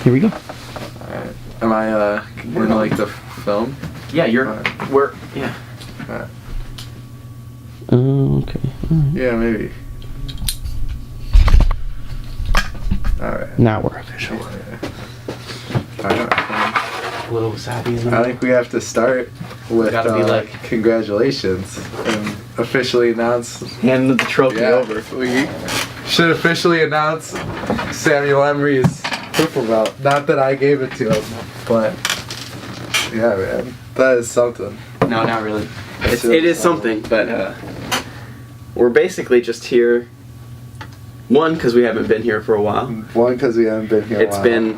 Here we go. Alright. Am I in like the film? Yeah, you're. Alright. We're. Yeah. Alright. Okay. All right. Yeah, maybe. Alright. Now we're official. Alright. A little wasabi in I think we have to start with Gotta be like- congratulations and officially announce. hand the trophy over. We should officially announce Samuel Emery's purple belt. Not that I gave it to him, but yeah, man, that is something. No, not really. It is something, but we're basically just here. One, because we haven't been here for a while. One, because we haven't been here. It's been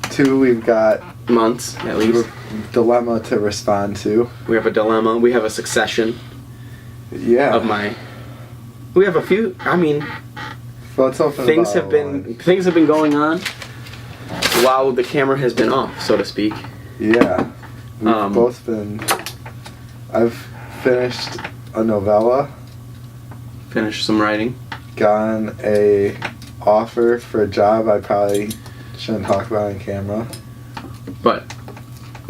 two. We've got months at least. dilemma to respond to. We have a dilemma. We have a succession Yeah. of my. We have a few. I mean, What's open things about have been going on while the camera has been off, so to speak. Yeah. We've both been. I've finished a novella. Finish some writing. Gotten a offer for a job I probably shouldn't talk about on camera. But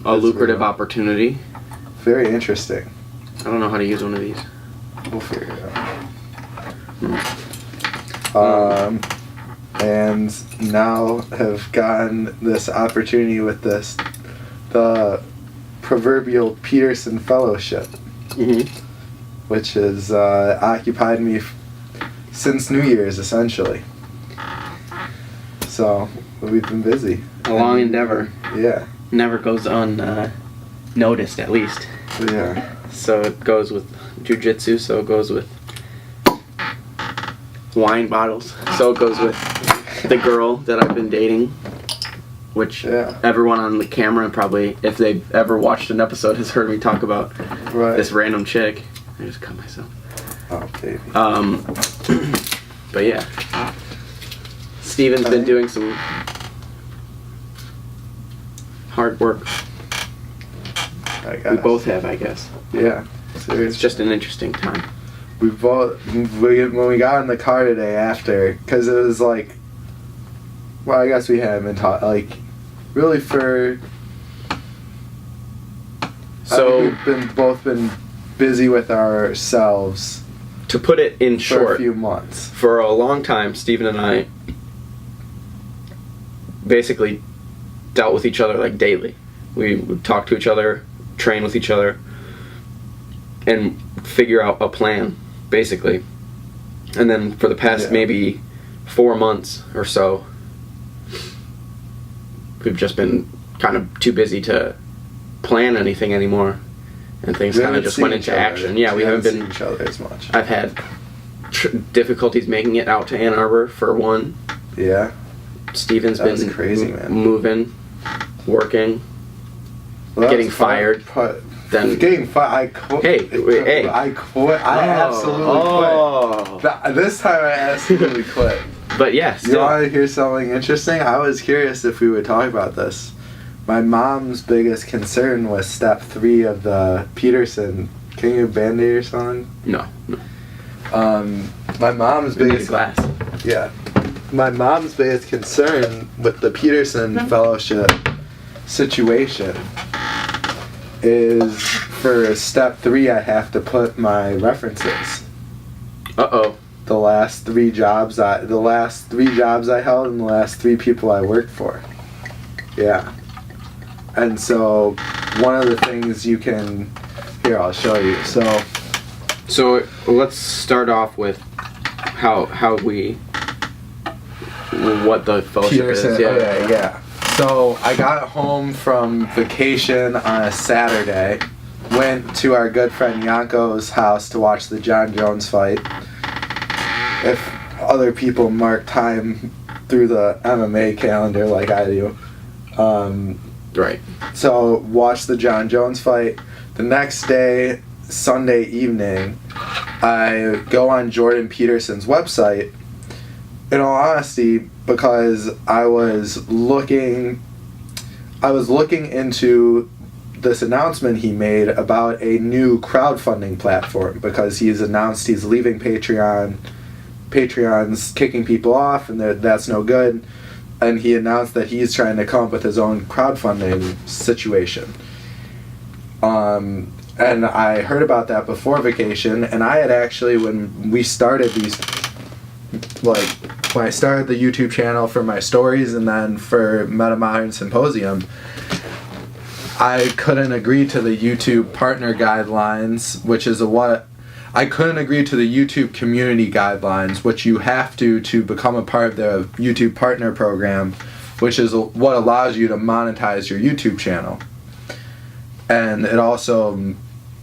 a lucrative opportunity. Very interesting. I don't know how to use one of these. We'll figure it out. And now have gotten this opportunity with the proverbial Peterson Fellowship, which has occupied me since New Year's, essentially. So we've been busy. A long endeavor. Yeah. Never goes unnoticed, at least. Yeah. So it goes with jujitsu, so it goes with wine bottles, so it goes with the girl that I've been dating, which everyone on the camera probably, if they've ever watched an episode, has heard me talk about this random chick. I just cut myself. Oh, baby. But yeah. Steven's been doing some hard work. We both have, I guess. Yeah. It's just an interesting time. When we got in the car today after, because it was like, well, I guess we hadn't been taught, like, really for. So we've both been busy with ourselves. To put it in for short, a few months. For a long time, Steven and I basically dealt with each other like daily. We would talk to each other, train with each other, and figure out a plan, basically. And then for the past maybe 4 months or so, we've just been kind of too busy to plan anything anymore. And things kind of just went into action. Yeah, we haven't been seen each other as much. I've had difficulties making it out to Ann Arbor, for one. Yeah. Steven's been crazy, man. Moving, working, getting fired. Then getting fired. I quit. Hey. I quit. I absolutely quit. This time I absolutely quit. But yeah, still. You want to hear something interesting? I was curious if we would talk about this. My mom's biggest concern was step 3 of the Peterson. Can you Band-Aid or something? No. My mom's biggest glass. Yeah. My mom's biggest concern with the Peterson Fellowship situation is for step 3 I have to put my references. The last 3 jobs I held and the last 3 people I worked for. Yeah. And so one of the things you can here I'll show you. So let's start off with what the fellowship Peterson, is. Yeah. So I got home from vacation on a Saturday, went to our good friend Yanko's house to watch the John Jones fight. If other people mark time through the MMA calendar like I do. Right. So watched the John Jones fight. The next day, Sunday evening, I go on Jordan Peterson's website. In all honesty, because I was looking into this announcement he made about a new crowdfunding platform, because he's announced he's leaving Patreon. Patreon's kicking people off, and that's no good. and he announced that he's trying to come up with his own crowdfunding situation. And I heard about that before vacation, and I had actually, when we started these, like, when I started the YouTube channel for my stories and then for Metamodern Symposium, I couldn't agree to the YouTube partner guidelines, which is I couldn't agree to the YouTube community guidelines, which you have to become a part of the YouTube partner program, which is what allows you to monetize your YouTube channel. And it also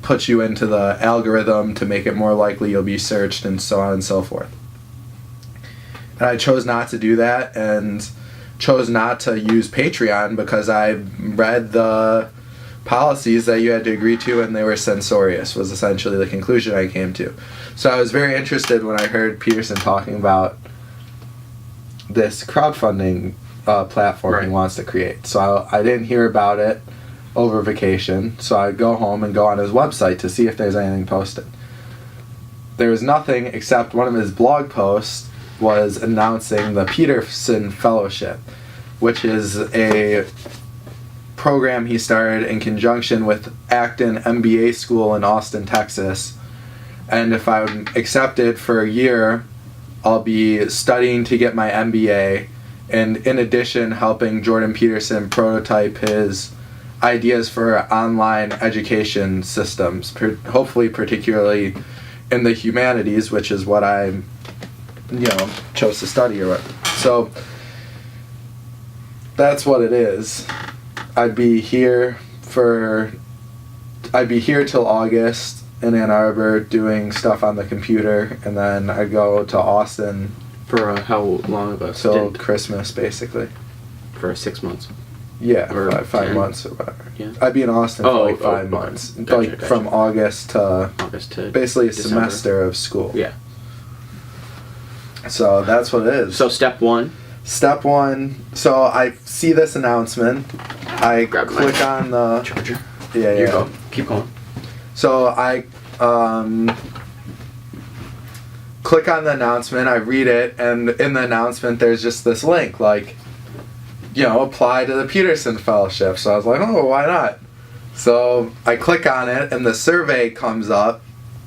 puts you into the algorithm to make it more likely you'll be searched and so on and so forth. And I chose not to do that and chose not to use Patreon because I read the policies that you had to agree to and they were censorious, was essentially the conclusion I came to. So I was very interested when I heard Peterson talking about this crowdfunding platform he wants to create. So I didn't hear about it over vacation, so I'd go home and go on his website to see if there's anything posted. There was nothing except one of his blog posts was announcing the Peterson Fellowship, which is a program he started in conjunction with Acton MBA School in Austin, Texas. And if I'm accepted for a year, I'll be studying to get my MBA, and in addition helping Jordan Peterson prototype his ideas for online education systems, hopefully particularly in the humanities, which is what I chose to study or what. So that's what it is. I'd be here till August in Ann Arbor doing stuff on the computer, and then I'd go to Austin for how long of a till stint? Christmas, basically. For 6 months. Yeah, or five months or whatever. Yeah. I'd be in Austin for 5 months, Gotcha. from August to basically a December. semester of school. Yeah. So that's what it is. So step one. Step one. So I see this announcement. I click on the charger. Yeah. You go. Keep going. So I click on the announcement. I read it, and in the announcement, there's just this link, like, apply to the Peterson Fellowship. So I was like, oh, why not? So I click on it, and the survey comes up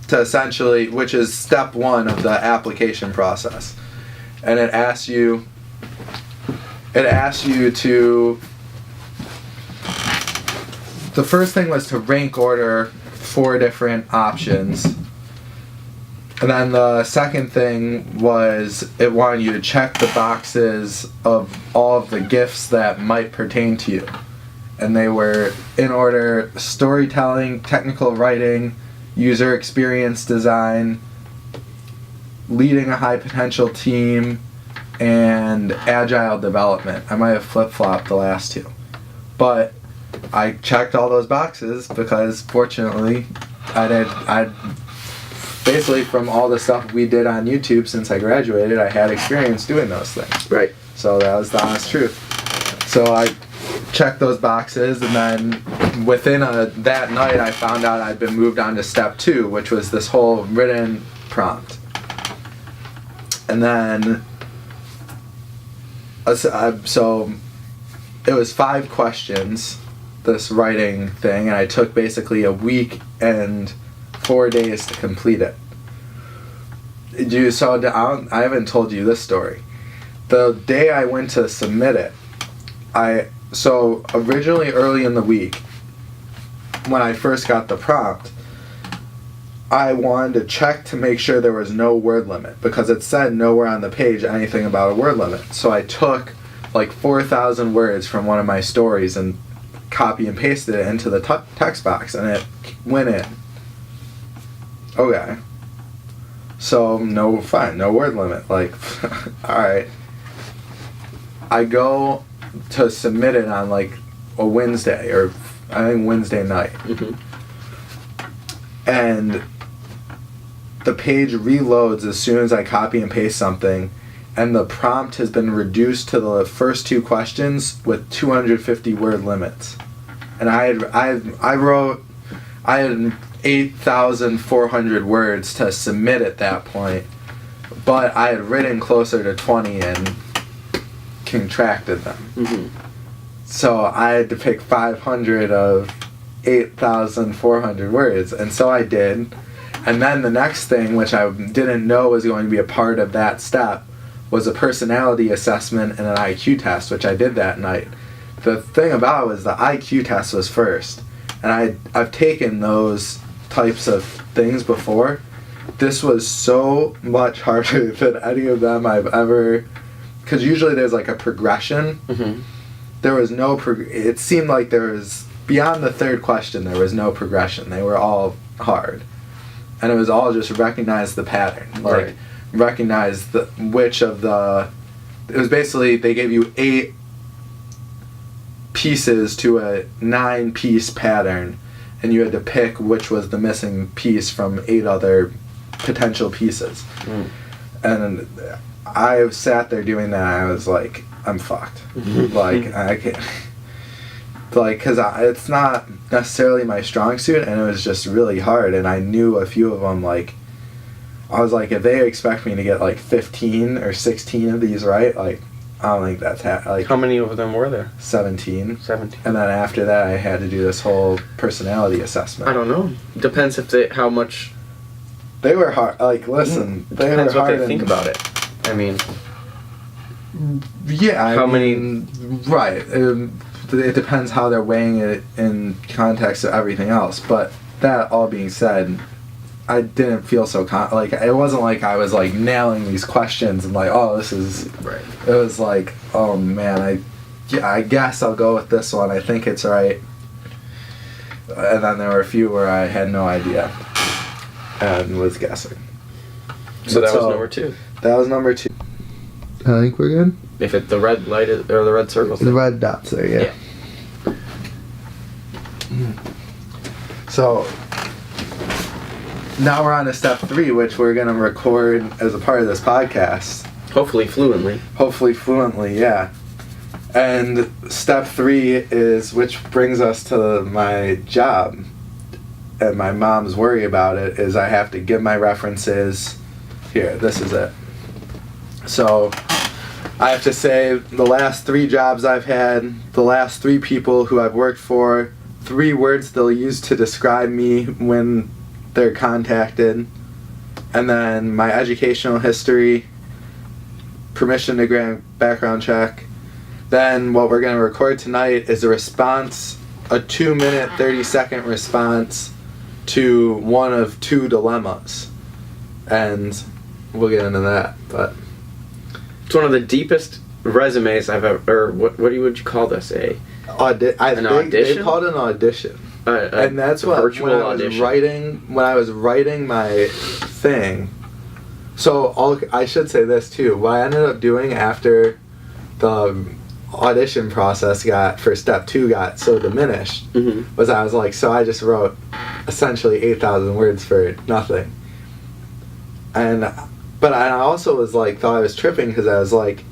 to essentially, which is step one of the application process. And it asks you to, the first thing was to rank order 4 different options. And then the second thing was it wanted you to check the boxes of all of the gifts that might pertain to you. And they were in order: storytelling, technical writing, user experience design, leading a high potential team, and agile development. I might have flip-flopped the last 2. But I checked all those boxes because fortunately I'd basically, from all the stuff we did on YouTube since I graduated, I had experience doing those things. Right. So that was the honest truth. So I checked those boxes, and then within that night I found out I'd been moved on to step 2, which was this whole written prompt. And then, so it was 5 questions, this writing thing, and I took basically a week and 4 days to complete it. I haven't told you this story. The day I went to submit it, so originally early in the week, when I first got the prompt, I wanted to check to make sure there was no word limit, because it said nowhere on the page anything about a word limit. So I took like 4,000 words from one of my stories and copy and pasted it into the text box, and it went in. Okay. So, no word limit. Like, alright. I go to submit it on like a Wednesday, or I think Wednesday night. Mm-hmm. And the page reloads as soon as I copy and paste something, and the prompt has been reduced to the first 2 questions with 250 word limits. And I had 8,400 words to submit at that point, but I had written closer to 20 and contracted them. Mm-hmm. So I had to pick 500 of 8,400 words, and so I did. And then the next thing, which I didn't know was going to be a part of that step, was a personality assessment and an IQ test, which I did that night. The thing about it was the IQ test was first, and I've taken those types of things before. This was so much harder than any of them I've ever, because usually there's like a progression. Mm-hmm. There was no it seemed like there was, beyond the third question, there was no progression. They were all hard, and it was all just recognize the pattern, like right. recognize which of the, it was basically they gave you 8 pieces to a 9-piece pattern, and you had to pick which was the missing piece from 8 other potential pieces. And I sat there doing that, and I was like, I'm fucked. Like, I can't, like, because it's not necessarily my strong suit, and it was just really hard, and I knew a few of them. Like, I was like, if they expect me to get like 15 or 16 of these right, like, I don't think that's like. How many of them were there? 17. 17. And then after that, I had to do this whole personality assessment. I don't know. Depends how much. They were hard. Like, listen, they were hard. Depends what they think about it. I mean. Yeah. How many? Right. It depends how they're weighing it in context of everything else. But that all being said, I didn't feel so like, it wasn't like I was like nailing these questions and like, oh, this is right. It was like, oh man, I guess I'll go with this one. I think it's right. And then there were a few where I had no idea and was guessing. So that was number 2. That was number 2. I think we're good. If the red light is, or the red circles. The red dots there, yeah. So now we're on to step 3, which we're going to record as a part of this podcast. Hopefully fluently. Hopefully fluently, yeah. And step 3 is, which brings us to my job. And my mom's worry about it is I have to give my references. Here, this is it. So I have to say the last 3 jobs I've had, the last 3 people who I've worked for, 3 words they'll use to describe me when they're contacted, and then my educational history, permission to grant background check. Then what we're going to record tonight is a response, a 2-minute, 30-second response to one of 2 dilemmas. And we'll get into that, but it's one of the deepest resumes I've ever, or what would you call this? An audition? They called it an audition. And that's what, virtual when audition. When I was writing my thing, so I should say this too, what I ended up doing after the audition process for step 2 got so diminished, was I was like, so I just wrote essentially 8,000 words for nothing. But I also was like, thought I was tripping because I was like,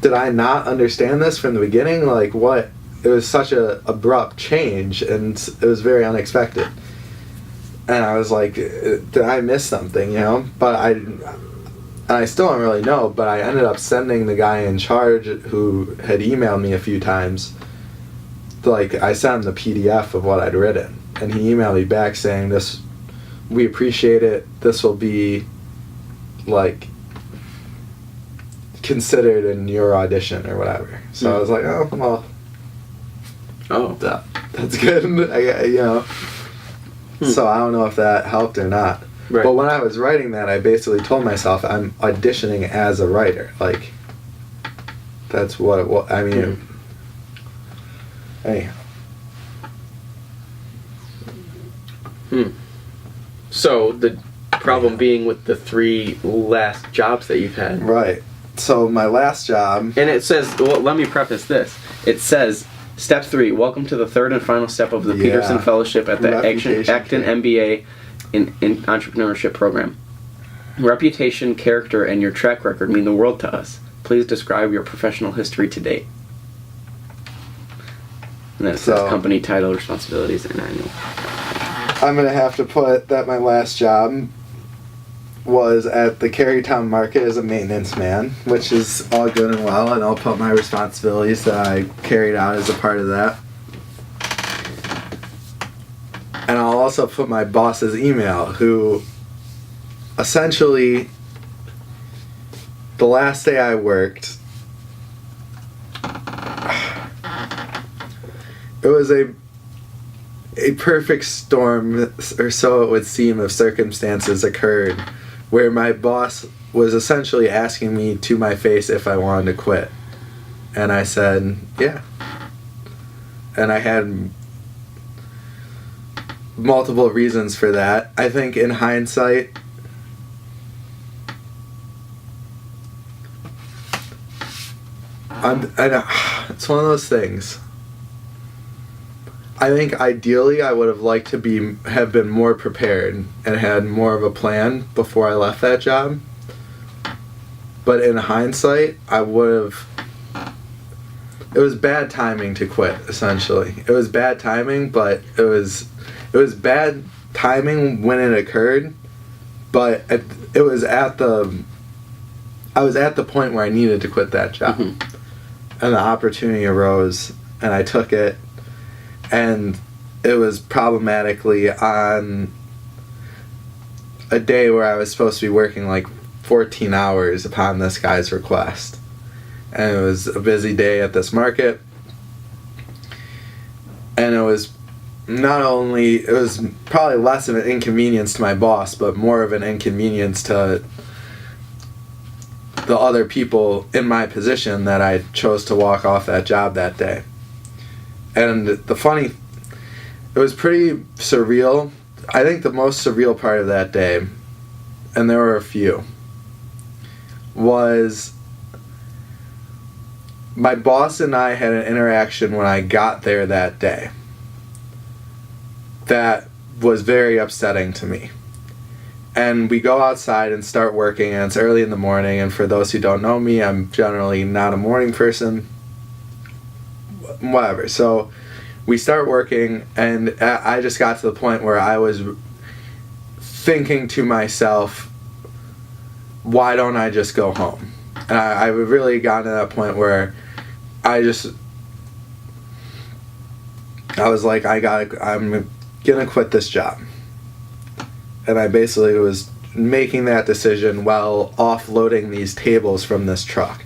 did I not understand this from the beginning? Like, what? It was such a abrupt change, and it was very unexpected. And I was like, did I miss something, you know? But I still don't really know, but I ended up sending the guy in charge who had emailed me a few times, like, I sent him the PDF of what I'd written, and he emailed me back saying, we appreciate it, this will be, like, considered in your audition or whatever. So I was like, oh, well, that's good. You know. So I don't know if that helped or not. Right. But when I was writing that, I basically told myself I'm auditioning as a writer. Like, that's what it was. I mean, anyhow. So the problem being with the 3 last jobs that you've had. Right. So my last job. And it says, well, let me preface this. It says, step 3, welcome to the 3rd and final step of the Peterson Fellowship at the Acton MBA in Entrepreneurship Program. Reputation, character, and your track record mean the world to us. Please describe your professional history to date. And then it says company title, responsibilities, and annual. I'm going to have to put that my last job was at the Carytown Market as a maintenance man, which is all good and well, and I'll put my responsibilities that I carried out as a part of that. And I'll also put my boss's email, who essentially, the last day I worked, it was a perfect storm, or so it would seem, of circumstances occurred where my boss was essentially asking me to my face if I wanted to quit. And I said, yeah. And I had multiple reasons for that. I think in hindsight, it's one of those things. I think ideally I would have liked to have been more prepared and had more of a plan before I left that job. But in hindsight, it was bad timing to quit, essentially. It was bad timing, but it was bad timing when it occurred, but I was at the point where I needed to quit that job. Mm-hmm. And the opportunity arose, and I took it. And it was problematically on a day where I was supposed to be working like 14 hours upon this guy's request. And it was a busy day at this market. And it was probably less of an inconvenience to my boss, but more of an inconvenience to the other people in my position that I chose to walk off that job that day. And it was pretty surreal. I think the most surreal part of that day, and there were a few, was my boss and I had an interaction when I got there that day that was very upsetting to me. And we go outside and start working, and it's early in the morning, and for those who don't know me, I'm generally not a morning person. Whatever. So we start working, and I just got to the point where I was thinking to myself, why don't I just go home? And I really got to that point where I was like, I'm gonna quit this job. And I basically was making that decision while offloading these tables from this truck.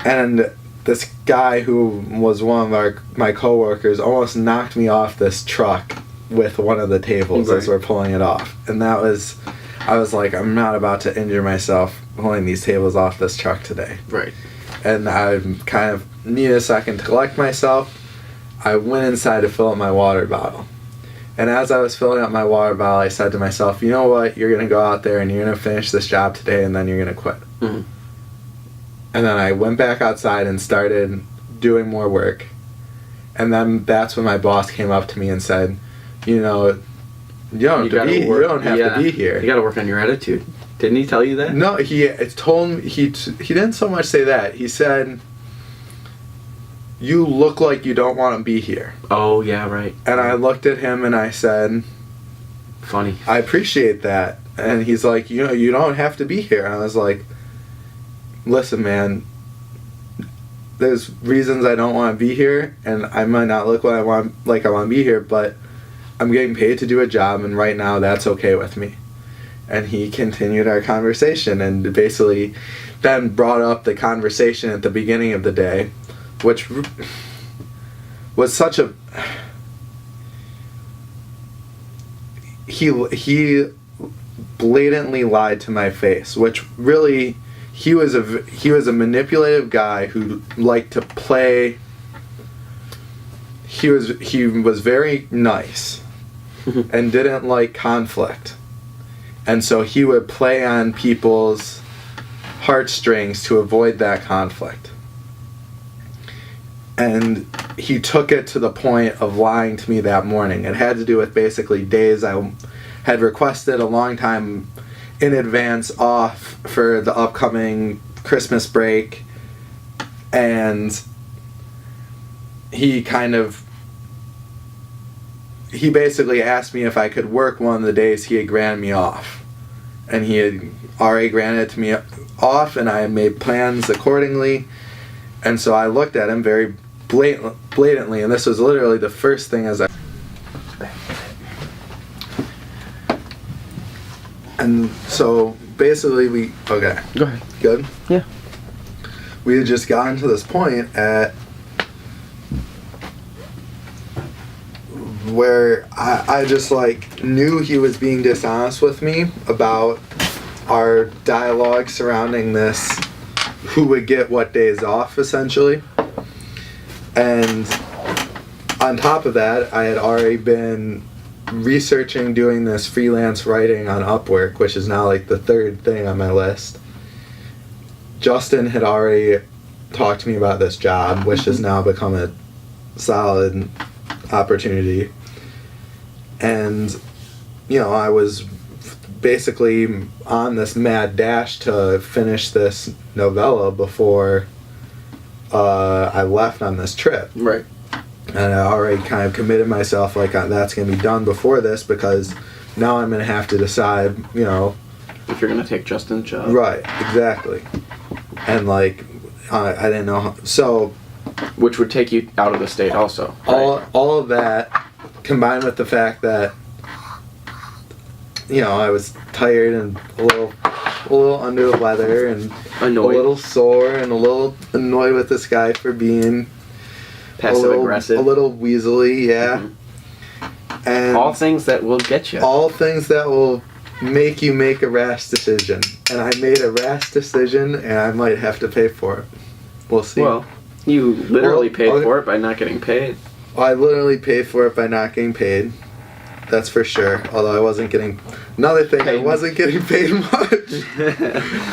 And this guy who was one of my coworkers almost knocked me off this truck with one of the tables as we're pulling it off. And I was like, I'm not about to injure myself pulling these tables off this truck today. Right. And I kind of need a second to collect myself. I went inside to fill up my water bottle. And as I was filling up my water bottle, I said to myself, you know what, you're going to go out there and you're going to finish this job today, and then you're going to quit. Mm-hmm. And then I went back outside and started doing more work. And then that's when my boss came up to me and said, you don't have to be here. You got to work on your attitude. Didn't he tell you that? No, he didn't so much say that. He said, you look like you don't want to be here. Oh, yeah, right. And I looked at him and I said, funny. I appreciate that. And he's like, you don't have to be here. And I was like, listen, man, there's reasons I don't want to be here, and I might not look like I want to be here, but I'm getting paid to do a job, and right now that's okay with me. And he continued our conversation and basically then brought up the conversation at the beginning of the day, which was such a... He blatantly lied to my face, which really... He was a manipulative guy who liked to play. He was very nice and didn't like conflict. And so he would play on people's heartstrings to avoid that conflict. And he took it to the point of lying to me that morning. It had to do with basically days I had requested a long time in advance off for the upcoming Christmas break, and he basically asked me if I could work one of the days he had granted me off. and he had already granted it to me off, and I had made plans accordingly. And so I looked at him very blatantly, and this was literally the first thing as I... And so basically we... Okay. Go ahead. Good? Yeah. We had just gotten to this point at... where I just like knew he was being dishonest with me about our dialogue surrounding this, who would get what days off, essentially. And on top of that, I had already been researching doing this freelance writing on Upwork, which is now like the third thing on my list. Justin had already talked to me about this job, which has now become a solid opportunity. And, you know, I was basically on this mad dash to finish this novella before I left on this trip. Right. And I already kind of committed myself, like, that's going to be done before this, because now I'm going to have to decide, you know... If you're going to take Justin's job. Right, exactly. And, like, I didn't know how... So... Which would take you out of the state also. All of that, combined with the fact that, you know, I was tired and a little under the weather and annoyed. A little sore and a little annoyed with this guy for being passive aggressive, a little weaselly, yeah. Mm-hmm. And all things that will get you. All things that will make you make a rash decision. And I made a rash decision, and I might have to pay for it. We'll see. Well, you literally paid for it by not getting paid. I literally paid for it by not getting paid. That's for sure. Although I wasn't getting... Another thing, I wasn't getting paid much.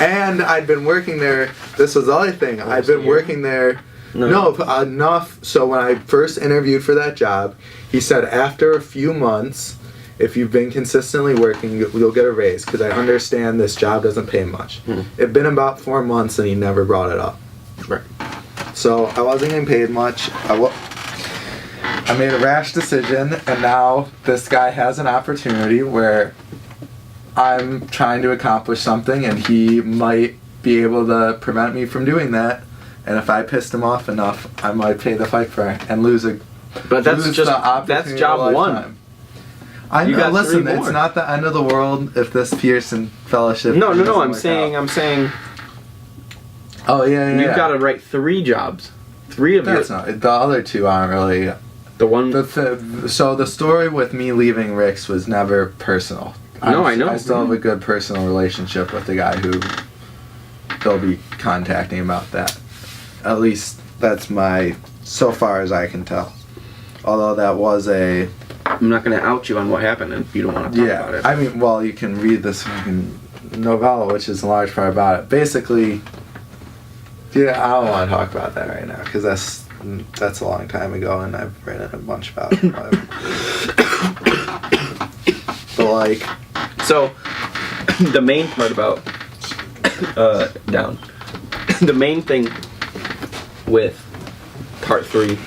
And I'd been working there... This was the other thing. I'd been working there... No, enough. So when I first interviewed for that job, he said after a few months, if you've been consistently working, you'll get a raise. Because I understand this job doesn't pay much. It'd been about 4 months and he never brought it up. Right. So I wasn't getting paid much. I made a rash decision, and now this guy has an opportunity where I'm trying to accomplish something, and he might be able to prevent me from doing that. And if I pissed him off enough, I might pay the fight for it and lose a. But that's job one. I know. Listen, it's not the end of the world if this Peterson Fellowship. No. I'm saying. Oh yeah. You've got to write 3 jobs. 3 of That's not. The other 2 aren't really. The one. So the story with me leaving Rick's was never personal. No, I know. I still have a good personal relationship with the guy who they'll be contacting about that. At least that's so far as I can tell. Although that was a... I'm not going to out you on what happened if you don't want to talk about it. I mean, well, you can read this fucking novella, which is a large part about it. Basically, yeah, I don't want to talk about that right now, because that's a long time ago, and I've written a bunch about it. But, like... So, the main part about... The main thing with part 3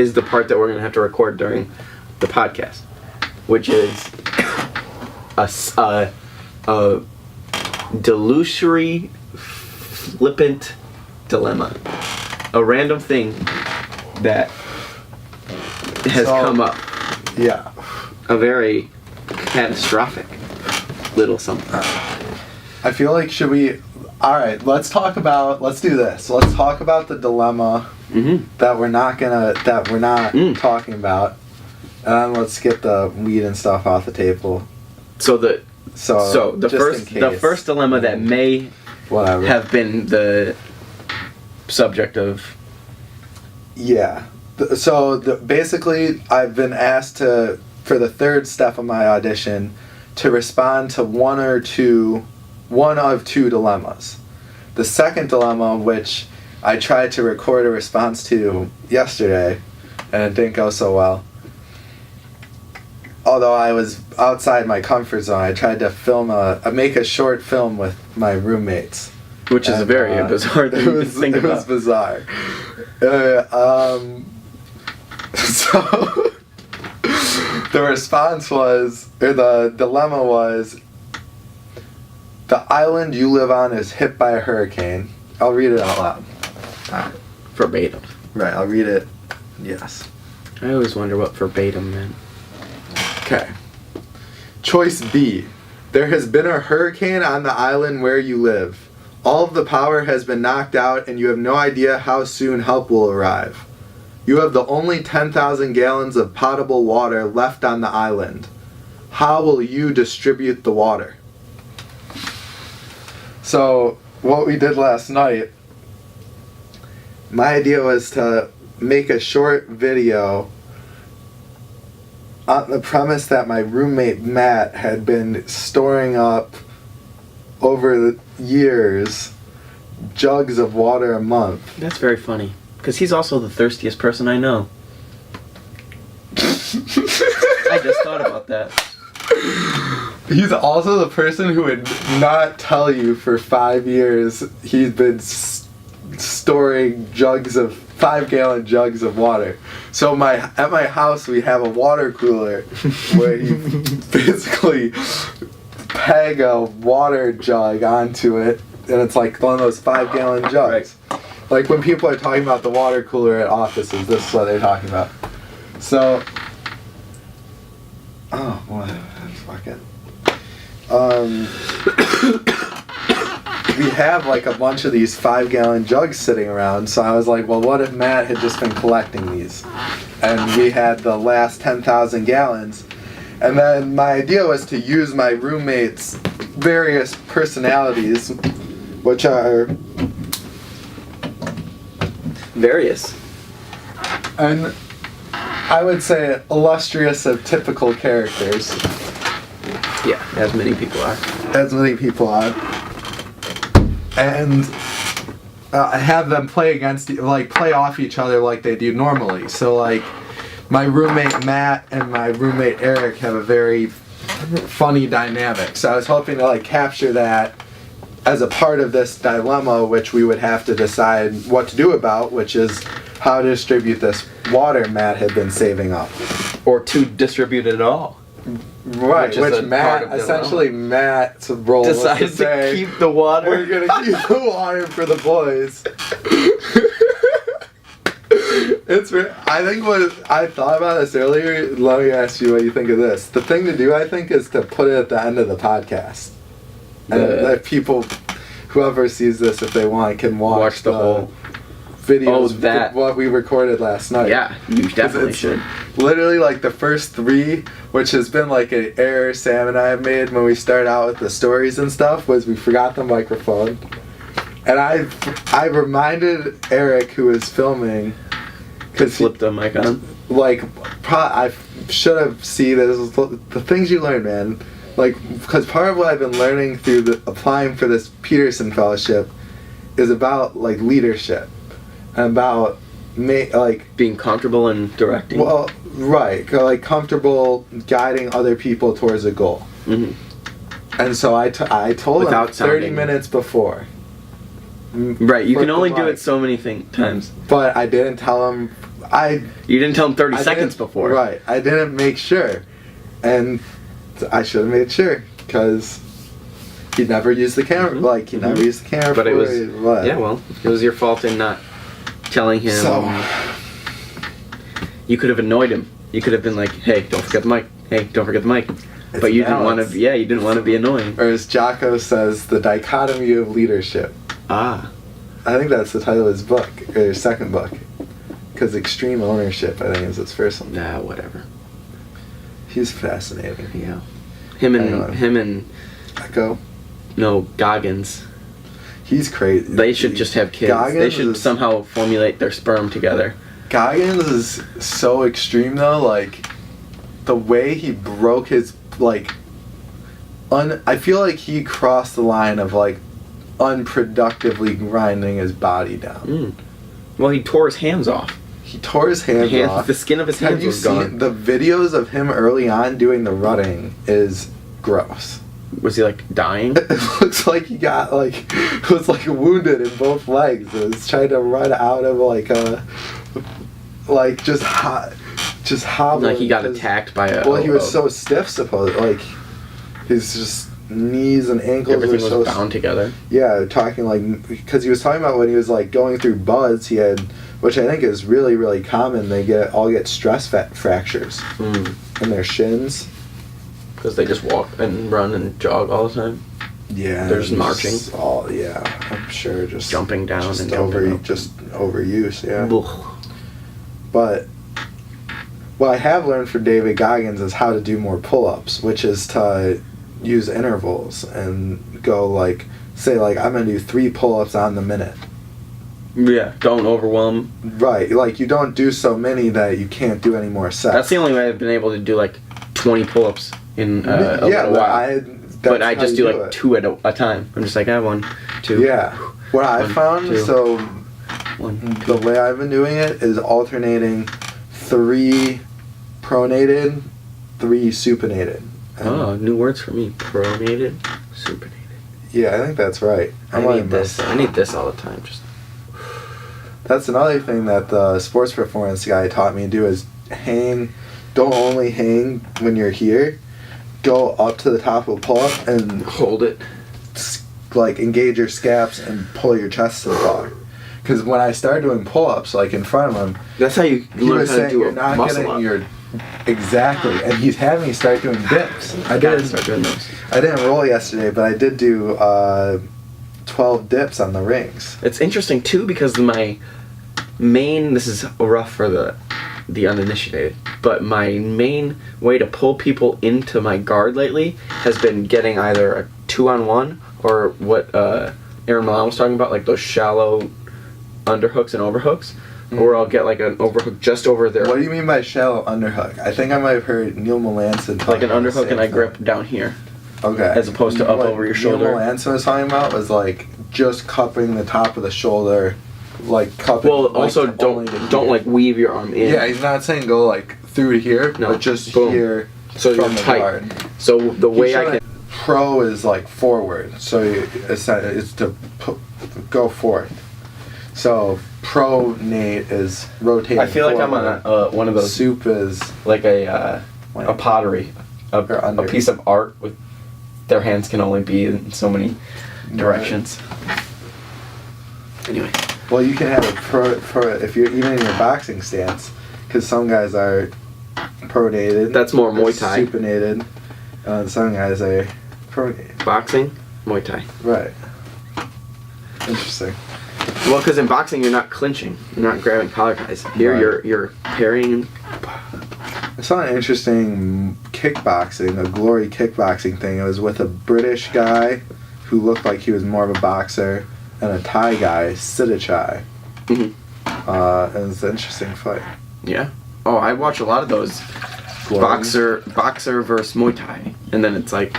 is the part that we're going to have to record during the podcast, which is a delusory, flippant dilemma. A random thing that has come up. Yeah. A very catastrophic little something. I feel like alright, let's do this. Let's talk about the dilemma that we're not talking about. And then let's get the weed and stuff off the table. So the first dilemma that may have been the subject of... Yeah. Basically, I've been asked for the 3rd step of my audition, to respond to one of 2 dilemmas. The second dilemma, which I tried to record a response to yesterday, and it didn't go so well. Although I was outside my comfort zone, I tried to make a short film with my roommates. Which is a very bizarre thing to think about. It was bizarre. So, the response was, or the dilemma was, The island you live on is hit by a hurricane. I'll read it out loud. Verbatim. Right, I'll read it. Yes. I always wonder what verbatim meant. Okay. Choice B. There has been a hurricane on the island where you live. All of the power has been knocked out and you have no idea how soon help will arrive. You have the only 10,000 gallons of potable water left on the island. How will you distribute the water? So, what we did last night, my idea was to make a short video on the premise that my roommate Matt had been storing up over the years jugs of water a month. That's very funny. Because he's also the thirstiest person I know. I just thought about that. He's also the person who would not tell you for 5 years he's been storing 5-gallon jugs of water. So at my house we have a water cooler where you basically peg a water jug onto it, and it's like one of those 5-gallon jugs. Right. Like when people are talking about the water cooler at offices, this is what they're talking about. So, oh boy, fucking. We have like a bunch of these 5-gallon jugs sitting around, so I was like, well, what if Matt had just been collecting these? And we had the last 10,000 gallons. And then my idea was to use my roommate's various personalities, which are... Various. And I would say illustrious of typical characters. Yeah, as many people are. As many people are. And I have them play off each other like they do normally. So like my roommate Matt and my roommate Eric have a very funny dynamic. So I was hoping to like capture that as a part of this dilemma, which we would have to decide what to do about, which is how to distribute this water Matt had been saving up. Or to distribute it all. Right, which Matt, essentially Matt's role decided was to say, keep the water. We're going to keep the water for the boys. I think what I thought about this earlier, let me ask you what you think of this. The thing to do, I think, is to put it at the end of the podcast. And that people, whoever sees this, if they want, can watch the whole videos, what we recorded last night. Yeah, you definitely should. Literally, like the first 3, which has been like an error Sam and I have made when we start out with the stories and stuff, was we forgot the microphone. And I reminded Eric, who was filming, because flipped the mic on. Like, I should have seen this. The things you learn, man. Like, because part of what I've been learning through applying for this Peterson Fellowship is about like leadership and about being comfortable in directing. Well, right, like comfortable guiding other people towards a goal. Mm-hmm. And so I told him 30 minutes before. Right, you can only do it so many times. But I didn't tell him. You didn't tell him 30 seconds before. Right, I didn't make sure, and I should have made sure because he never used the camera. Mm-hmm. Like he never used the camera. But it was yeah. Well, it was your fault in not telling him. So you could have annoyed him. You could have been like, "Hey, don't forget the mic. Hey, don't forget the mic." But you didn't want to. Yeah, you didn't want to be annoying. Or as Jocko says, the dichotomy of leadership. Ah. I think that's the title of his book, or his second book. Because extreme ownership, I think, is his first one. Nah, whatever. He's fascinating. Yeah. Him and Echo. No, Goggins. He's crazy. They should just have kids. They should somehow formulate their sperm together. Goggins is so extreme though, like the way he broke his I feel like he crossed the line of like unproductively grinding his body down. Mm. Well, he tore his hands off. He tore his hands off. The skin of his hands was gone. Have you seen the videos of him early on doing the rutting? Is gross. Was he like dying? It looks like he got was wounded in both legs. It was trying to run out of just hobbling. Like he got attacked by a. Well, he was so stiff. He's just knees and ankles Everything were was so bound together. Yeah, talking like, because he was talking about when he was like going through buds, he had, which I think is really, really common. They all get stress fractures in their shins because they just walk and run and jog all the time. Yeah, they're just marching. I'm sure just jumping down just and jumping up. Just overuse. Yeah, Ugh. But what I have learned from David Goggins is how to do more pull-ups, which is to use intervals and go like, say like I'm gonna do 3 pull-ups on the minute. Yeah, don't overwhelm. Right, like you don't do so many that you can't do any more sets. That's the only way I've been able to do like 20 pull-ups in a little while. But I just do like it. 2 at a time. I'm just like, I have 1, 2. Yeah. What I found, 2, so 1, 2. The way I've been doing it is alternating 3 pronated, 3 supinated. Oh, new words for me. Pronated, supinated. Yeah, I think that's right. I need this. I need this all the time. Just. That's another thing that the sports performance guy taught me to do is hang. Don't only hang when you're here. Go up to the top of a pull-up and hold it. Like engage your scaps and pull your chest to the bar. Because when I started doing pull-ups, like in front of him, that's how you learn how to do a muscle up. Exactly, and he's had me start doing dips. I didn't start doing those. I didn't roll yesterday, but I did do 12 dips on the rings. It's interesting too because my main. This is rough for the uninitiated, but my main way to pull people into my guard lately has been getting either a 2-on-1 or what Aaron Milan was talking about, like those shallow underhooks and overhooks, or I'll get like an overhook just over there. What do you mean by shallow underhook? I think I might have heard Neil Melanson talk like an underhook and I grip down here. Okay. As opposed to up over your shoulder. Neil Melanson was talking about was like just cupping the top of the shoulder. Like cupping. Well, also don't like weave your arm in. Yeah, he's not saying go like through to here, but just boom. Here. So from you're the tight. Guard. So the way I can. Pro is like forward, so it's to go forward. So pronate is rotating. I feel forward. like I'm on one of those. Soup is like a pottery, a piece of art with their hands can only be in so many directions. Right. Anyway. Well, you can have a pro if you're even in your boxing stance, because some guys are pronated. That's more Muay Thai. Supinated. Some guys are pronated. Boxing, Muay Thai. Right. Interesting. Well, because in boxing you're not clinching, you're not grabbing collar ties. Here you're parrying. I saw an interesting kickboxing, a glory kickboxing thing. It was with a British guy who looked like he was more of a boxer, and a Thai guy, Siddhachai. Mm-hmm. It was an interesting fight. Yeah. Oh, I watch a lot of those. Glory. Boxer versus Muay Thai, and then it's like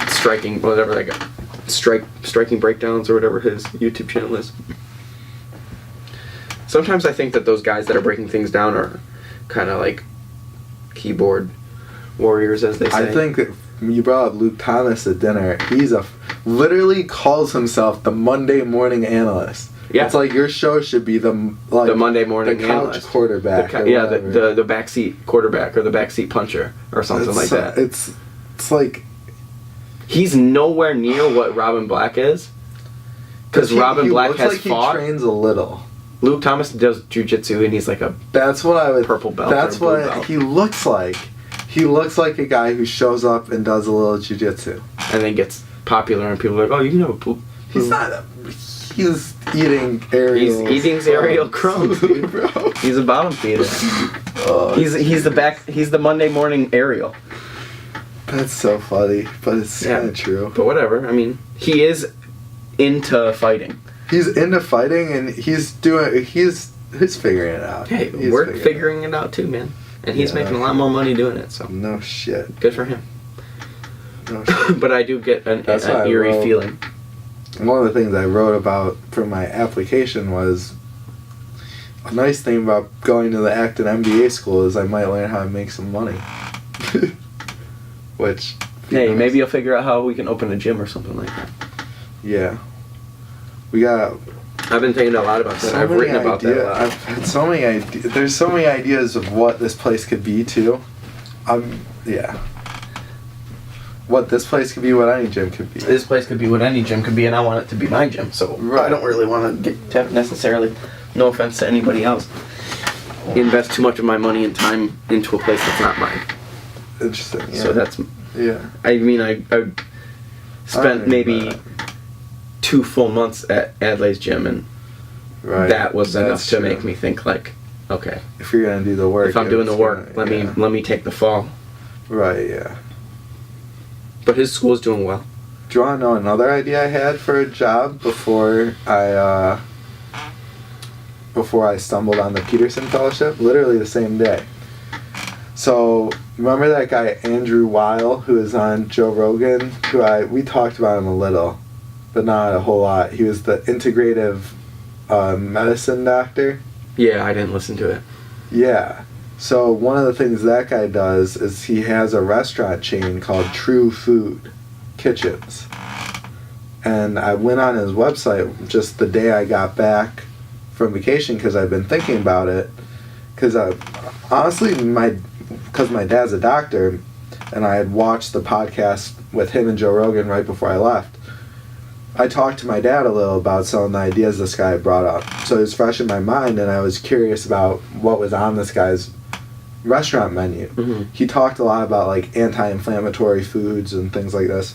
striking, whatever they got, striking breakdowns or whatever his YouTube channel is. Sometimes I think that those guys that are breaking things down are kind of like keyboard warriors, as they say. I think that you brought up Luke Thomas at dinner. He's literally calls himself the Monday morning analyst. Yeah. It's like your show should be the Monday morning the couch analyst. Quarterback. The backseat quarterback or the backseat puncher or something like that. It's like he's nowhere near what Robin Black is. Because Robin Black has like fought. He trains a little. Luke Thomas does jiu-jitsu and he's like a purple belt. That's what he looks like. He looks like a guy who shows up and does a little jiu-jitsu. And then gets popular and people are like, oh, you can have a pool. He's not he's eating aerial. He's eating aerial crumbs, dude, bro. He's a bottom feeder. He's the Monday morning aerial. That's so funny, but it's kind of true. But whatever. I mean, he is into fighting. He's into fighting, and he's figuring it out. Hey, we're figuring it out too, man. And he's making a lot more money doing it. So no shit. Good for him. No shit. But I do get an eerie feeling. One of the things I wrote about for my application was a nice thing about going to the Acton MBA school is I might learn how to make some money. Which. Hey, maybe you'll figure out how we can open a gym or something like that. Yeah. I've been thinking a lot about that. I've written about that a lot. I've had so many ideas. There's so many ideas of what this place could be too. Yeah. what this place could be, what any gym could be. This place could be what any gym could be, and I want it to be my gym. So Right. I don't really want to get necessarily. No offense to anybody else. Invest too much of my money and time into a place that's not mine. Interesting. Yeah. So that's. Yeah. I mean, I spent maybe 2 full months at Adlai's gym, and Right. that was That's enough to true. make me think like, okay, If you're gonna do the work. if I'm doing the it's work, gonna- let me take the fall. Right. Yeah. But his school's doing well. Do you want to know another idea I had for a job before I stumbled on the Peterson Fellowship? Literally the same day. So remember that guy Andrew Weil who was on Joe Rogan? We talked about him a little, but not a whole lot. He was the integrative medicine doctor. Yeah, I didn't listen to it. Yeah. So one of the things that guy does is he has a restaurant chain called True Food Kitchens. And I went on his website just the day I got back from vacation because I've been thinking about it. Because honestly, because my dad's a doctor, and I had watched the podcast with him and Joe Rogan right before I left, I talked to my dad a little about some of the ideas this guy had brought up. So it was fresh in my mind, and I was curious about what was on this guy's restaurant menu. Mm-hmm. He talked a lot about like anti-inflammatory foods and things like this.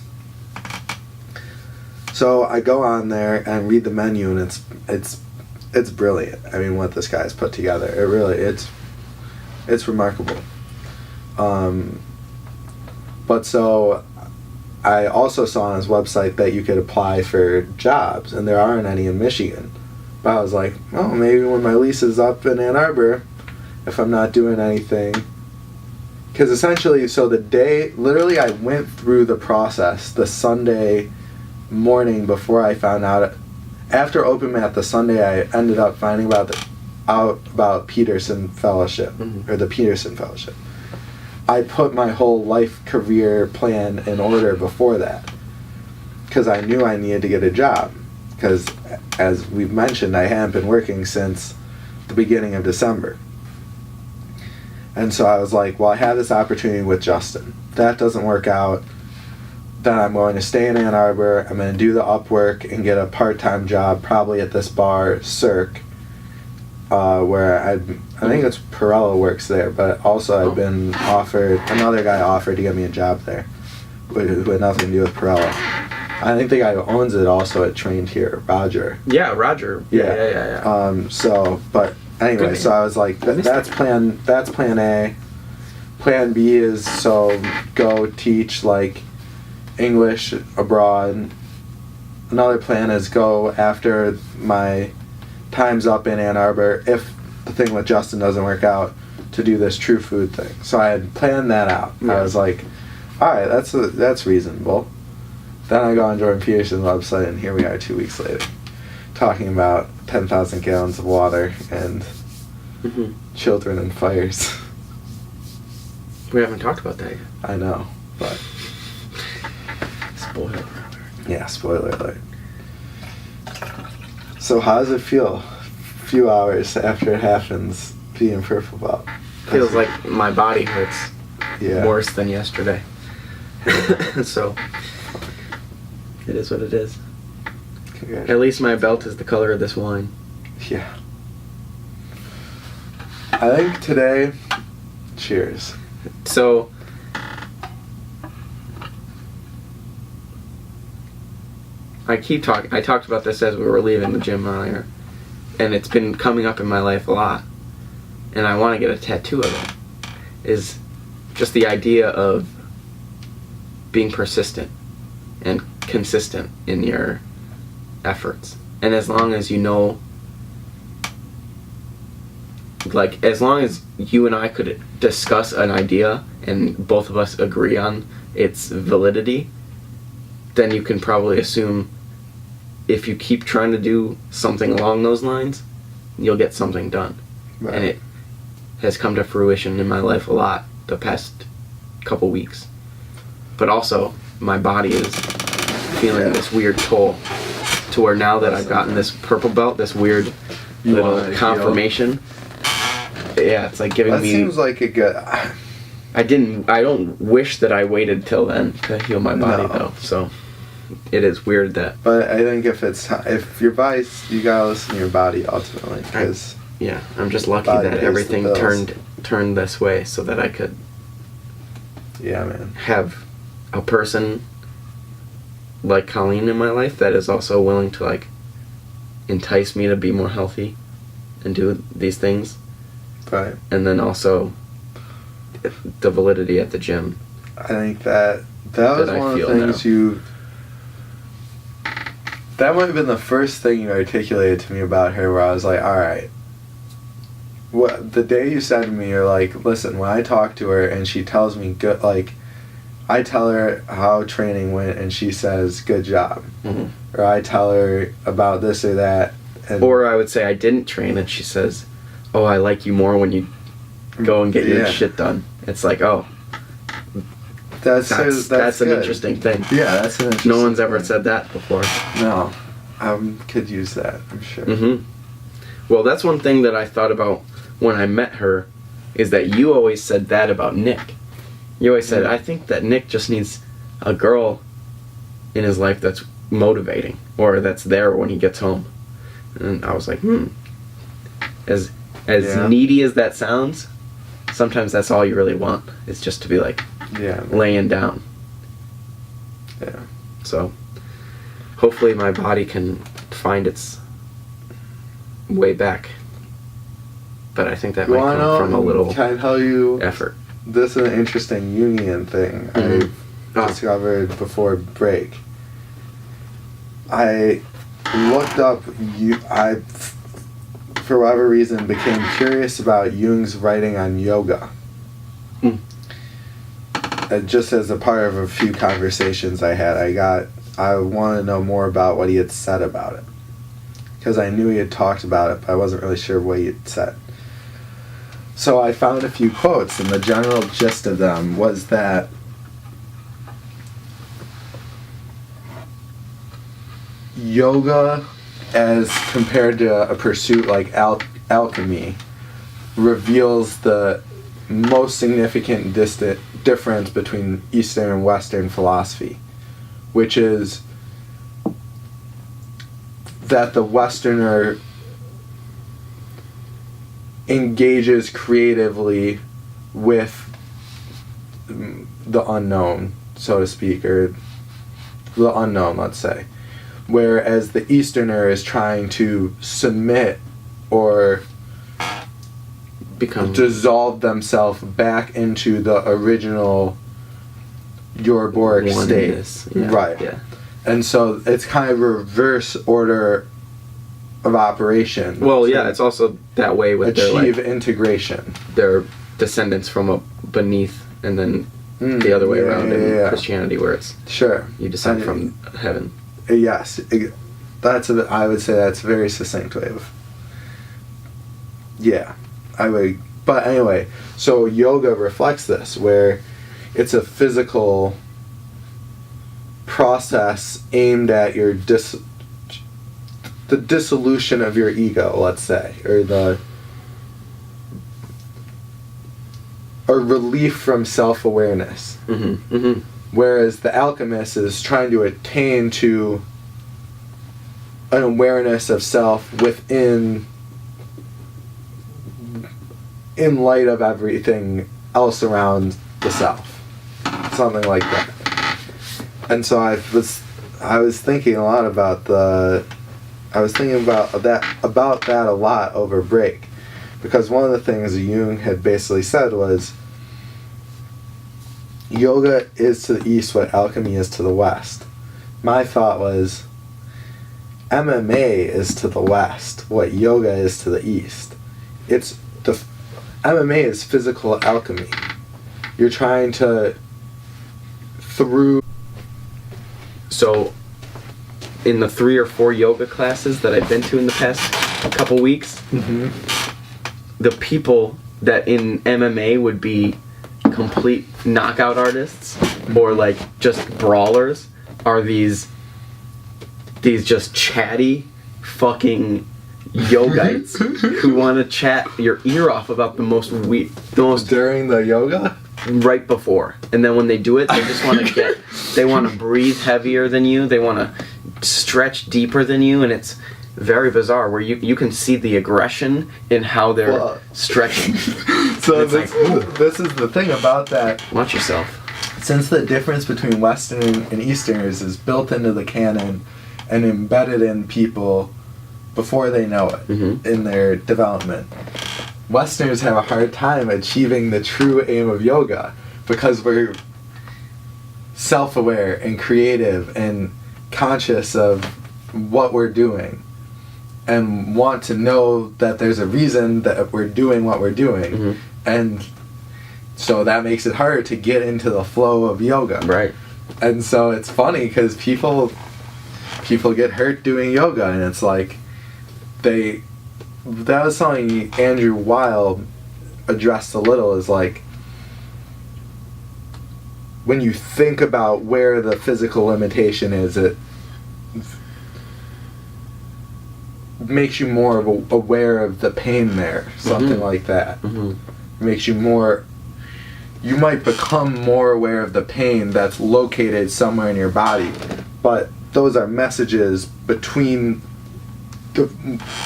So I go on there and read the menu, and it's brilliant. I mean, what this guy's put together, it's remarkable. But so I also saw on his website that you could apply for jobs, and there aren't any in Michigan. But I was like, oh, maybe when my lease is up in Ann Arbor, if I'm not doing anything. Because essentially, so the day, literally I went through the process the Sunday morning before I found out. After Open Mat the Sunday, I ended up finding out about Peterson Fellowship, or the Peterson Fellowship. I put my whole life career plan in order before that because I knew I needed to get a job because, as we've mentioned, I hadn't been working since the beginning of December. And so I was like, well, I have this opportunity with Justin. If that doesn't work out, then I'm going to stay in Ann Arbor. I'm going to do the Upwork and get a part-time job probably at this bar, Cirque, where I think it's Perello works there, but also I've been offered, another guy offered to get me a job there, who had nothing to do with Perello. I think the guy who owns it also had trained here, Roger. Yeah, Roger. Yeah. But anyway, so I was like, that's plan A. Plan B is so go teach like English abroad. Another plan is go after my time's up in Ann Arbor, if the thing with Justin doesn't work out, to do this True Food thing. So I had planned that out. Yeah. I was like, alright, that's reasonable. Then I go on Jordan Peterson's website, and here we are 2 weeks later, talking about 10,000 gallons of water and children and fires. We haven't talked about that yet. I know, but... Spoiler alert. Yeah, spoiler alert. So how does it feel a few hours after it happens being purple belt? Feels like my body hurts worse than yesterday. So it is what it is. At least my belt is the color of this wine. Yeah. I think today, cheers. So I talked about this as we were leaving the gym earlier, and it's been coming up in my life a lot, and I want to get a tattoo of it, is just the idea of being persistent and consistent in your efforts. And as long as you know, like, as long as you and I could discuss an idea and both of us agree on its validity, then you can probably assume if you keep trying to do something along those lines, you'll get something done. Right. And it has come to fruition in my life a lot the past couple weeks. But also, my body is feeling this weird toll to where now that I've gotten this purple belt, this weird little confirmation, yeah, it's like giving me... That seems like a good... I don't wish that I waited till then to heal my body, though. So it is weird that. But I think if your body's, you gotta listen to your body ultimately, because. Yeah, I'm just lucky that everything turned this way so that I could. Yeah, man. Have a person like Colleen in my life that is also willing to like entice me to be more healthy and do these things. Right. And then also the validity at the gym. I think that was one of the things that might have been the first thing you articulated to me about her, where I was like, all right. What the day you said to me, you're like, listen, when I talk to her and she tells me good, like, I tell her how training went and she says good job, or I tell her about this or that, or I would say I didn't train and she says, oh, I like you more when you go and get your shit done. It's like, oh, that's an interesting thing. Yeah, that's an interesting. No one's ever said that before. No, I could use that, I'm sure. Well, that's one thing that I thought about when I met her, is that you always said that about Nick. You always said, I think that Nick just needs a girl in his life that's motivating, or that's there when he gets home. And I was like, As needy as that sounds, sometimes that's all you really want. It's just to be like, laying down. Yeah. So, hopefully my body can find its way back. But I think that might come from a little can I tell you, effort. This is an interesting Jungian thing I discovered before break. I looked up, for whatever reason, became curious about Jung's writing on yoga. Just as a part of a few conversations I had, I wanted to know more about what he had said about it. Because I knew he had talked about it, but I wasn't really sure what he had said. So I found a few quotes, and the general gist of them was that yoga, as compared to a pursuit like alchemy, reveals the most significant difference between Eastern and Western philosophy, which is that the Westerner engages creatively with the unknown, so to speak, or the unknown, let's say, whereas the Easterner is trying to submit or dissolve themselves back into the original Eurogoric state. Yeah. Right. Yeah. And so it's kind of a reverse order of operation. Well, yeah, it's also that way with achieve integration. Their descendants from beneath, and then the other way around in Christianity, where it's you descend from heaven. Yes, I would say that's a very succinct way of. Yeah, I would. But anyway, so yoga reflects this, where it's a physical process aimed at your the dissolution of your ego, let's say, or relief from self-awareness. Whereas the alchemist is trying to attain to an awareness of self in light of everything else around the self, something like that. And so I was thinking a lot about that a lot over break, because one of the things Jung had basically said was yoga is to the east what alchemy is to the west. My thought was MMA is to the west what yoga is to the east. MMA is physical alchemy. You're trying to So in the 3 or 4 yoga classes that I've been to in the past couple weeks, the people that in MMA would be complete knockout artists or like just brawlers are these just chatty fucking yogites who want to chat your ear off about the most during the yoga. right before, and then when they do it, they just want to they want to breathe heavier than you. They want to stretch deeper than you, and it's very bizarre where you can see the aggression in how they're stretching. So this is the thing about that. Watch yourself. Since the difference between Western and Easterners is built into the canon and embedded in people before they know it in their development, Westerners have a hard time achieving the true aim of yoga because we're self-aware and creative and conscious of what we're doing and want to know that there's a reason that we're doing what we're doing. And so that makes it harder to get into the flow of yoga. Right. And so it's funny because people get hurt doing yoga, and it's like that was something Andrew Weil addressed a little, is like when you think about where the physical limitation is, it makes you more aware of the pain there, something like that. It makes you you might become more aware of the pain that's located somewhere in your body, but those are messages between the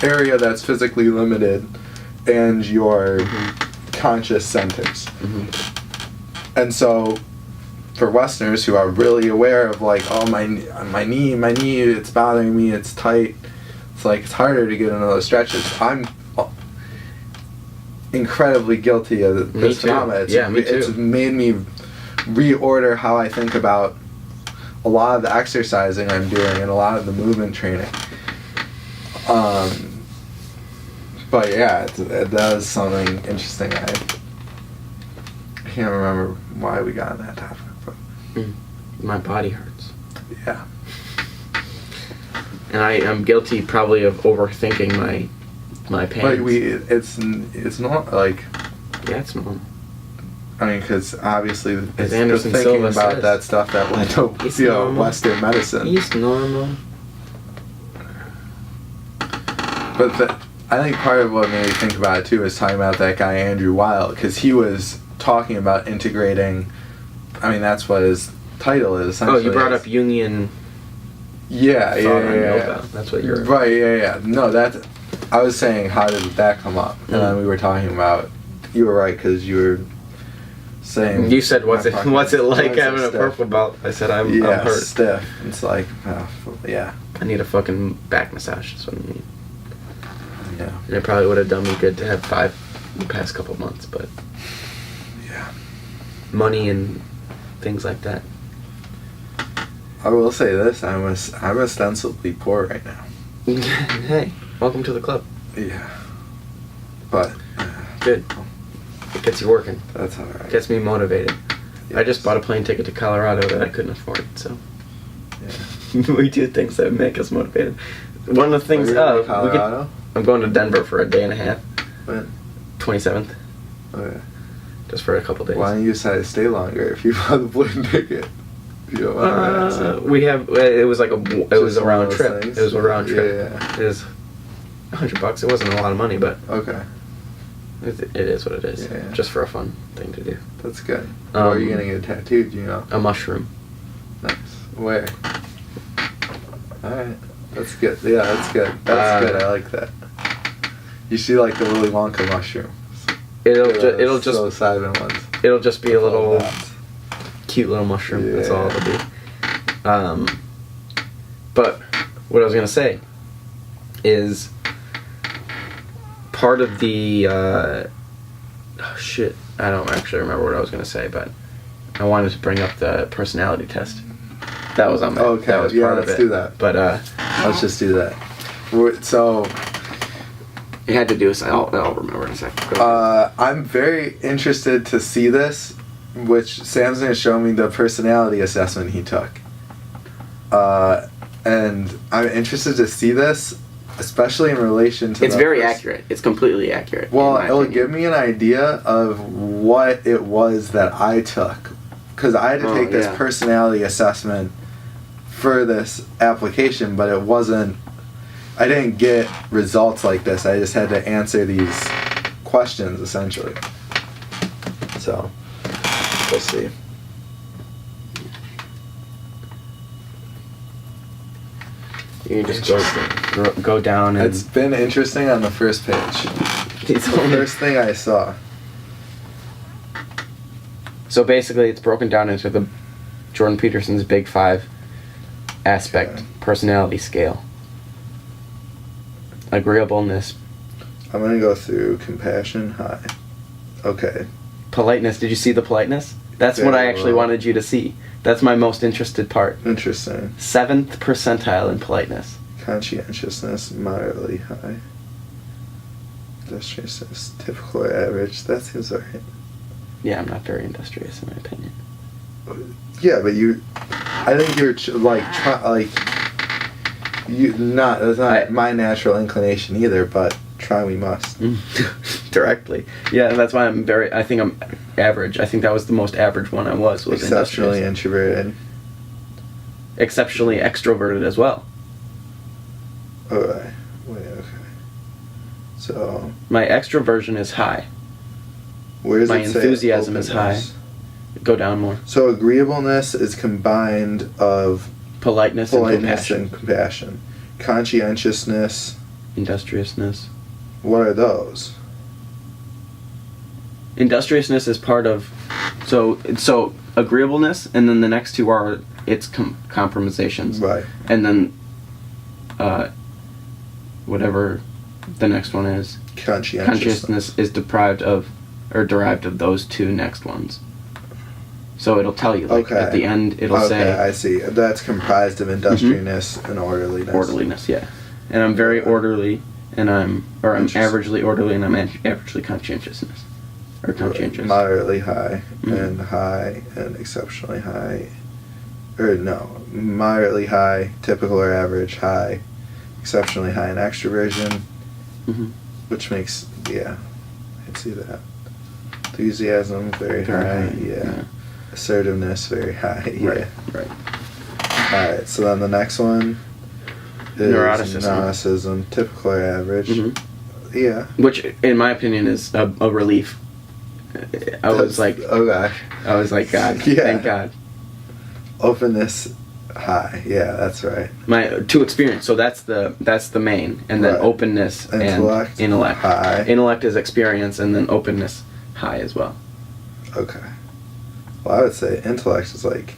area that's physically limited and your conscious centers. And so for Westerners who are really aware of like, oh, my knee, it's bothering me, it's tight, it's like it's harder to get into those stretches. I'm incredibly guilty of this phenomenon. Me too. It's made me reorder how I think about a lot of the exercising I'm doing and a lot of the movement training. But yeah, that was something interesting. I can't remember why we got on that topic, but my body hurts. Yeah. And I am guilty probably of overthinking my pain. But it's not like. Yeah, it's normal. I mean, because obviously it's Anderson the thinking Silva about says. that stuff that led to Western medicine. It's normal. But I think part of what made me think about it too is talking about that guy Andrew Weil, because he was talking about integrating. I mean, that's what his title is. Oh, you brought up Jungian. Yeah. That's what you're. Right. Yeah. No, I was saying, how did that come up? And then we were talking about. You were right, because you were saying. You said, "What's it like having a purple belt?" I said, "I'm hurt." Stiff. It's like, yeah. I need a fucking back massage. That's what I need. Yeah. And it probably would have done me good to have 5 the past couple months, but. Yeah. Money and things like that. I will say this: I'm ostensibly poor right now. Hey, welcome to the club. Yeah. But. Good. It gets you working. That's all right. Gets me motivated. Yes. I just bought a plane ticket to Colorado that I couldn't afford, so. Yeah. We do things that make us motivated. One of the things. Colorado? I'm going to Denver for a day and a half. When? 27th. Okay. Just for a couple days. Why don't you decide to stay longer if you bought the plane ticket? You don't want to it was like it was a round trip. Things. It was a round trip. Yeah. It was $100. It wasn't a lot of money, but Okay. it is what it is. Yeah. Just for a fun thing to do. That's good. Where are you gonna get tattooed? Do you know? A mushroom. Nice. Where? All right. That's good. Yeah, that's good. That's good. I like that. You see, like the Willy Wonka mushroom. It'll just psilocybin ones. It'll just be a little cute little mushroom. Yeah. That's all it'll be. But what I was gonna say is part of the oh shit, I don't actually remember what I was gonna say, but I wanted to bring up the personality test. That was on my. Okay. That was part of it. Let's do that. But let's just do that. So. It had to do with. I'll remember in a second. I'm very interested to see this, which Sam's going to show me the personality assessment he took. And I'm interested to see this, especially in relation to. It's very accurate. It's completely accurate. Well, it'll give me an idea of what it was that I took, because I had to take this personality assessment for this application, but it wasn't. I didn't get results like this. I just had to answer these questions, essentially. So, We'll see. You can just go down and... It's been interesting on the first page. It's the first thing I saw. So basically it's broken down into the Jordan Peterson's Big Five aspect personality scale. Agreeableness. I'm going to go through compassion, high. Okay. Politeness. Did you see the politeness? That's what I actually wanted you to see. That's my most interested part. Interesting. 7th percentile in politeness. Conscientiousness, moderately high. Industriousness, typical or average. That seems alright. Yeah, I'm not very industrious in my opinion. Yeah, but I think you're that's not my natural inclination either, but try we must. Directly. Yeah, that's why I think I'm average. I think that was the most average one I was exceptionally introverted. Exceptionally extroverted as well. Alright. Wait, okay. So... My extroversion is high. Where does my it say enthusiasm is high. Go down more. So agreeableness is combined of... Politeness and compassion. Conscientiousness... Industriousness. What are those? Industriousness is part of... So agreeableness, and then the next two are its compromisations. Right. And then... whatever the next one is. Conscientiousness is derived of those two next ones. So it'll tell you, like, at the end, it'll say... Okay, I see. That's comprised of industriousness and orderliness. Orderliness, yeah. And I'm very orderly, and I'm averagely orderly, and I'm averagely conscientious. Moderately high, and high, and exceptionally high. Or no, moderately high, typical or average, high, exceptionally high in extroversion, which makes, I can see that. Enthusiasm, very high, yeah. Assertiveness, very high, yeah. Right. Alright, so then the next one is neuroticism, typical or average. Yeah. Which, in my opinion, is a relief. I was like, God, thank God. Openness, high, yeah, that's right. To experience, so that's the main, and then openness and intellect. High. Intellect is experience, and then openness, high as well. Okay. Well, I would say intellect is like...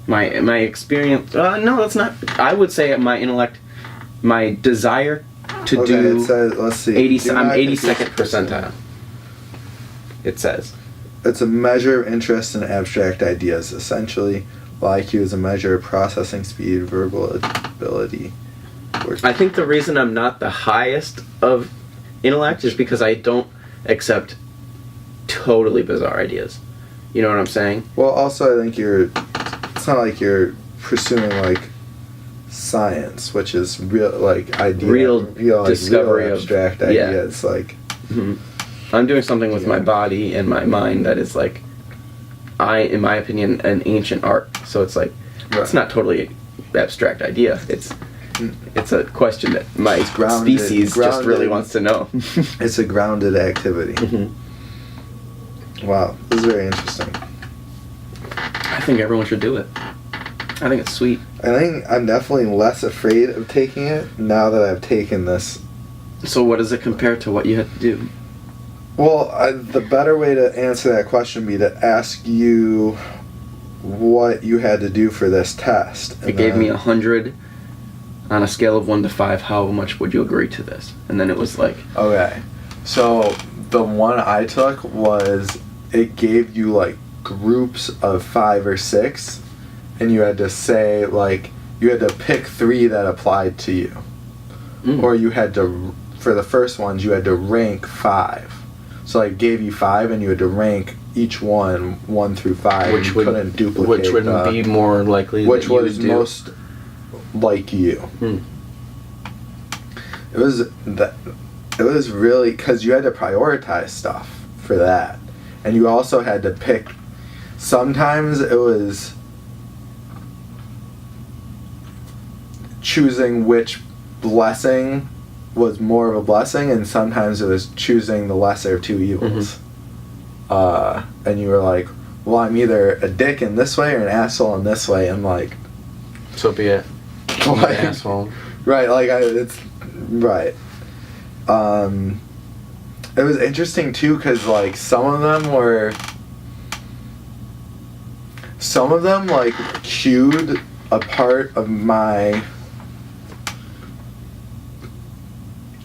My experience... no, that's not... I would say my intellect... My desire to do... it says, let's see. I'm 82nd percentile. It says. It's a measure of interest in abstract ideas. Essentially, IQ is a measure of processing speed, verbal ability. I think the reason I'm not the highest of intellect is because I don't accept totally bizarre ideas. You know what I'm saying? Well, also I think it's not like you're pursuing like science, which is real, like real discovery real abstract ideas. Like, I'm doing something with my body and my mind that is like, in my opinion, an ancient art. So it's like, it's not totally abstract idea. It's a question that my species just really wants to know. It's a grounded activity. Wow, this is very interesting. I think everyone should do it. I think it's sweet. I think I'm definitely less afraid of taking it now that I've taken this. So what does it compare to what you had to do? Well, the better way to answer that question would be to ask you what you had to do for this test. If it gave me 100 on a scale of 1 to 5, how much would you agree to this? And then it was like... Okay. So the one I took was, it gave you like groups of 5 or 6, and you had to say, like, you had to pick 3 that applied to you. Or you had to, for the first ones, you had to rank 5. So I gave you 5, and you had to rank each one 1 through 5. Which couldn't duplicate. Which would be more likely. Which was most like you. It was really, because you had to prioritize stuff for that, and you also had to pick. Sometimes it was choosing which blessing was more of a blessing, and sometimes it was choosing the lesser of 2 evils. and you were like, well, I'm either a dick in this way or an asshole in this way, and like, So be it. like, Asshole. right, like it's right. It was interesting too, because like some of them like cued a part of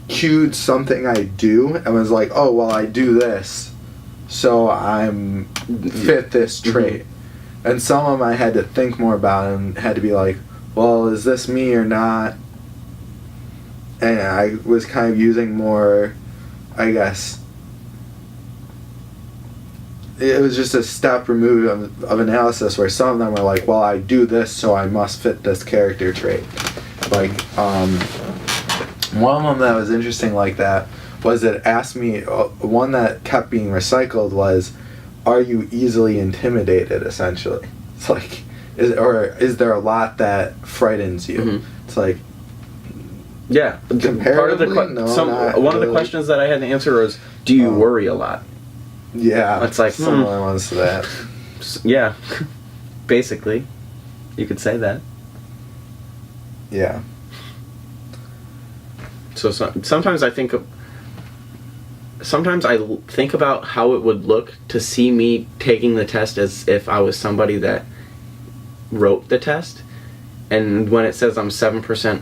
cued something I do and was like, oh well, I do this, so I'm fit this trait. And some of them I had to think more about and had to be like, well, is this me or not? And I was kind of using more, I guess, it was just a step removed of analysis where some of them were like, well, I do this, so I must fit this character trait. Like, one of them that was interesting like that was it asked me, one that kept being recycled was, are you easily intimidated, essentially? It's like, is there a lot that frightens you? Mm-hmm. It's like, yeah. Part of the one of the questions that I had to answer was, do you worry a lot? Yeah, it's like similar ones to that. Yeah, basically, you could say that. Yeah. So sometimes I think about how it would look to see me taking the test as if I was somebody that wrote the test, and when it says I'm 7%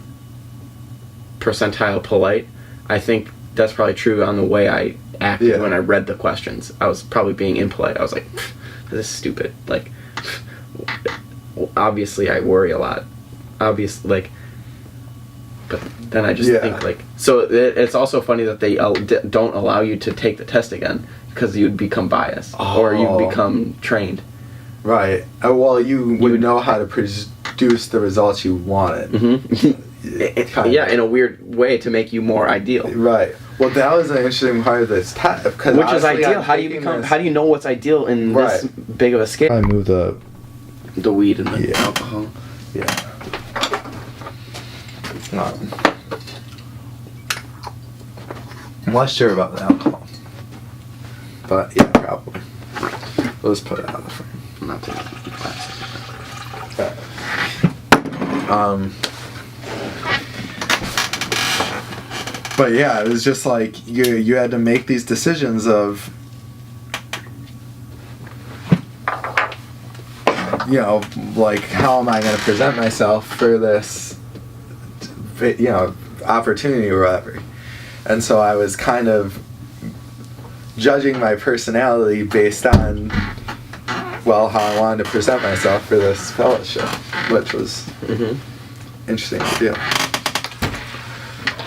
percentile polite, I think that's probably true on the way I acted when I read the questions. I was probably being impolite. I was like, this is stupid. Like, obviously I worry a lot. Obviously, like, but then I just think, like, so it's also funny that they don't allow you to take the test again because you'd become biased or you'd become trained. Right. Well, you would know how to produce the results you wanted. Mm-hmm. Yeah, in a weird way to make you more ideal. Right. Well, that was an interesting part of this test. Which is ideal? How do you know what's ideal in this big of a scale? I move the weed and the alcohol. Yeah. I'm less sure about the alcohol, but yeah, probably. Let's put it out of the frame. I'm not taking the plastic. But yeah, it was just like you had to make these decisions of, you know, like, how am I going to present myself for this, you know, opportunity or whatever. And so I was kind of judging my personality based on, well, how I wanted to present myself for this fellowship, which was interesting to do.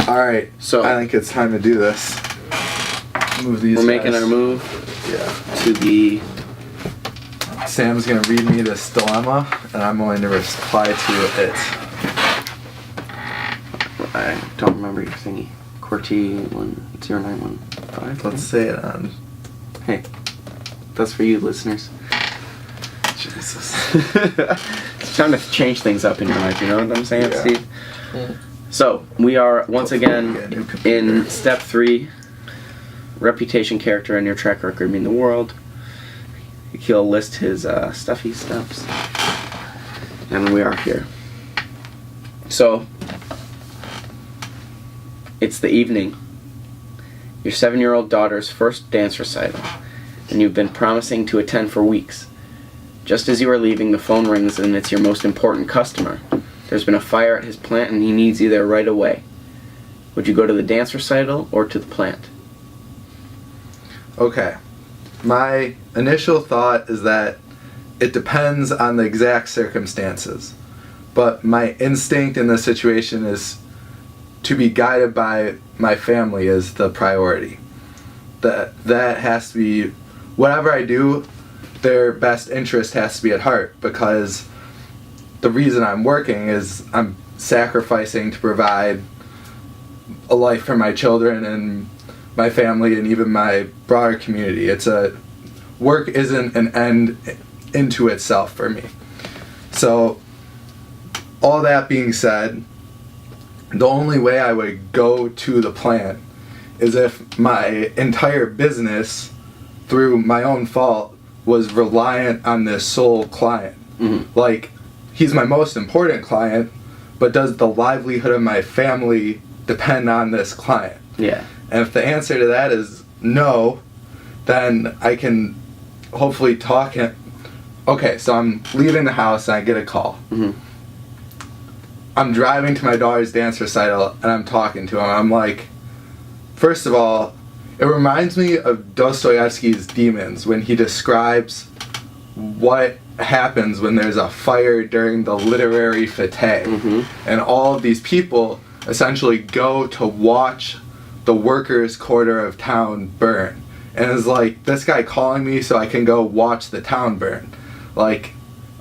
All right, so I think it's time to do this. Move these. We're making our move. Yeah. To the. Sam's gonna read me this dilemma, and I'm going to reply to it. I don't remember your thingy. QWERTY 10915. Let's say it on. Hey, that's for you, listeners. Jesus. It's time to change things up in your life. You know what I'm saying, Yeah. Steve? Yeah. So we are once again in step 3. Reputation, character, and your track record mean the world. He'll list his stuffy steps, and we are here. So it's the evening. Your 7-year-old daughter's first dance recital, and you've been promising to attend for weeks. Just as you are leaving, the phone rings, and it's your most important customer. There's been a fire at his plant, and he needs you there right away. Would you go to the dance recital or to the plant? Okay. My initial thought is that it depends on the exact circumstances. But my instinct in this situation is to be guided by my family is the priority. That has to be, whatever I do, their best interest has to be at heart, because the reason I'm working is I'm sacrificing to provide a life for my children and my family and even my broader community. Work isn't an end into itself for me. So, all that being said, the only way I would go to the plant is if my entire business through my own fault, was reliant on this sole client. Mm-hmm. Like, he's my most important client, but does the livelihood of my family depend on this client? Yeah. And if the answer to that is no, then I can hopefully talk him. Okay, so I'm leaving the house and I get a call. Mm-hmm. I'm driving to my daughter's dance recital and I'm talking to him. I'm like, first of all, it reminds me of Dostoevsky's Demons when he describes what happens when there's a fire during the literary fete. Mm-hmm. And all of these people essentially go to watch the workers' quarter of town burn. And it's like, this guy calling me so I can go watch the town burn. Like,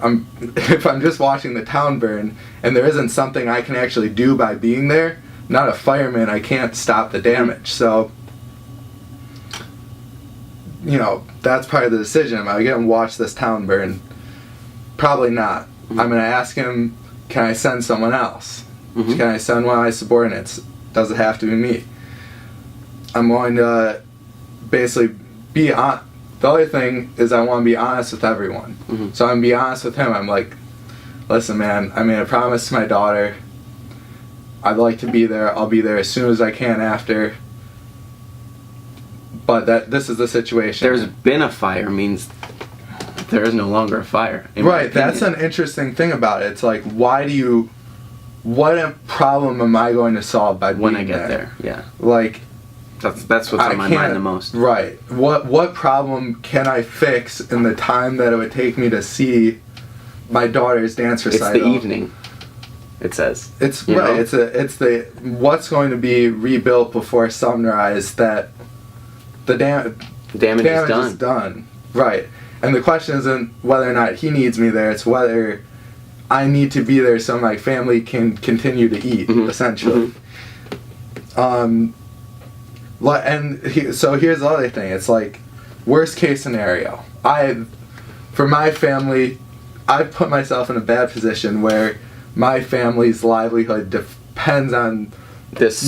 if I'm just watching the town burn and there isn't something I can actually do by being there, not a fireman, I can't stop the damage. So, you know, that's part of the decision. Am I going to watch this town burn? Probably not. Mm-hmm. I'm going to ask him, can I send someone else? Mm-hmm. Can I send one of my subordinates? Does it have to be me? I'm going to basically be on. The other thing is I want to be honest with everyone. Mm-hmm. So I'm going to be honest with him. I'm like, listen, man, I made a promise to my daughter. I'd like to be there. I'll be there as soon as I can after. But this is the situation. There's been a fire means there is no longer a fire. Right, that's an interesting thing about it. It's like, what a problem am I going to solve by when being I get there? Yeah. Like, That's what's on my mind the most. Right. What problem can I fix in the time that it would take me to see my daughter's dance recital? It's the evening. It says. It's right. Know? It's the what's going to be rebuilt before sunrise that the damage is done. Right. And the question isn't whether or not he needs me there. It's whether I need to be there so my family can continue to eat. Mm-hmm. Essentially. Mm-hmm. So here's the other thing. It's like, worst case scenario. For my family, I've put myself in a bad position where my family's livelihood depends on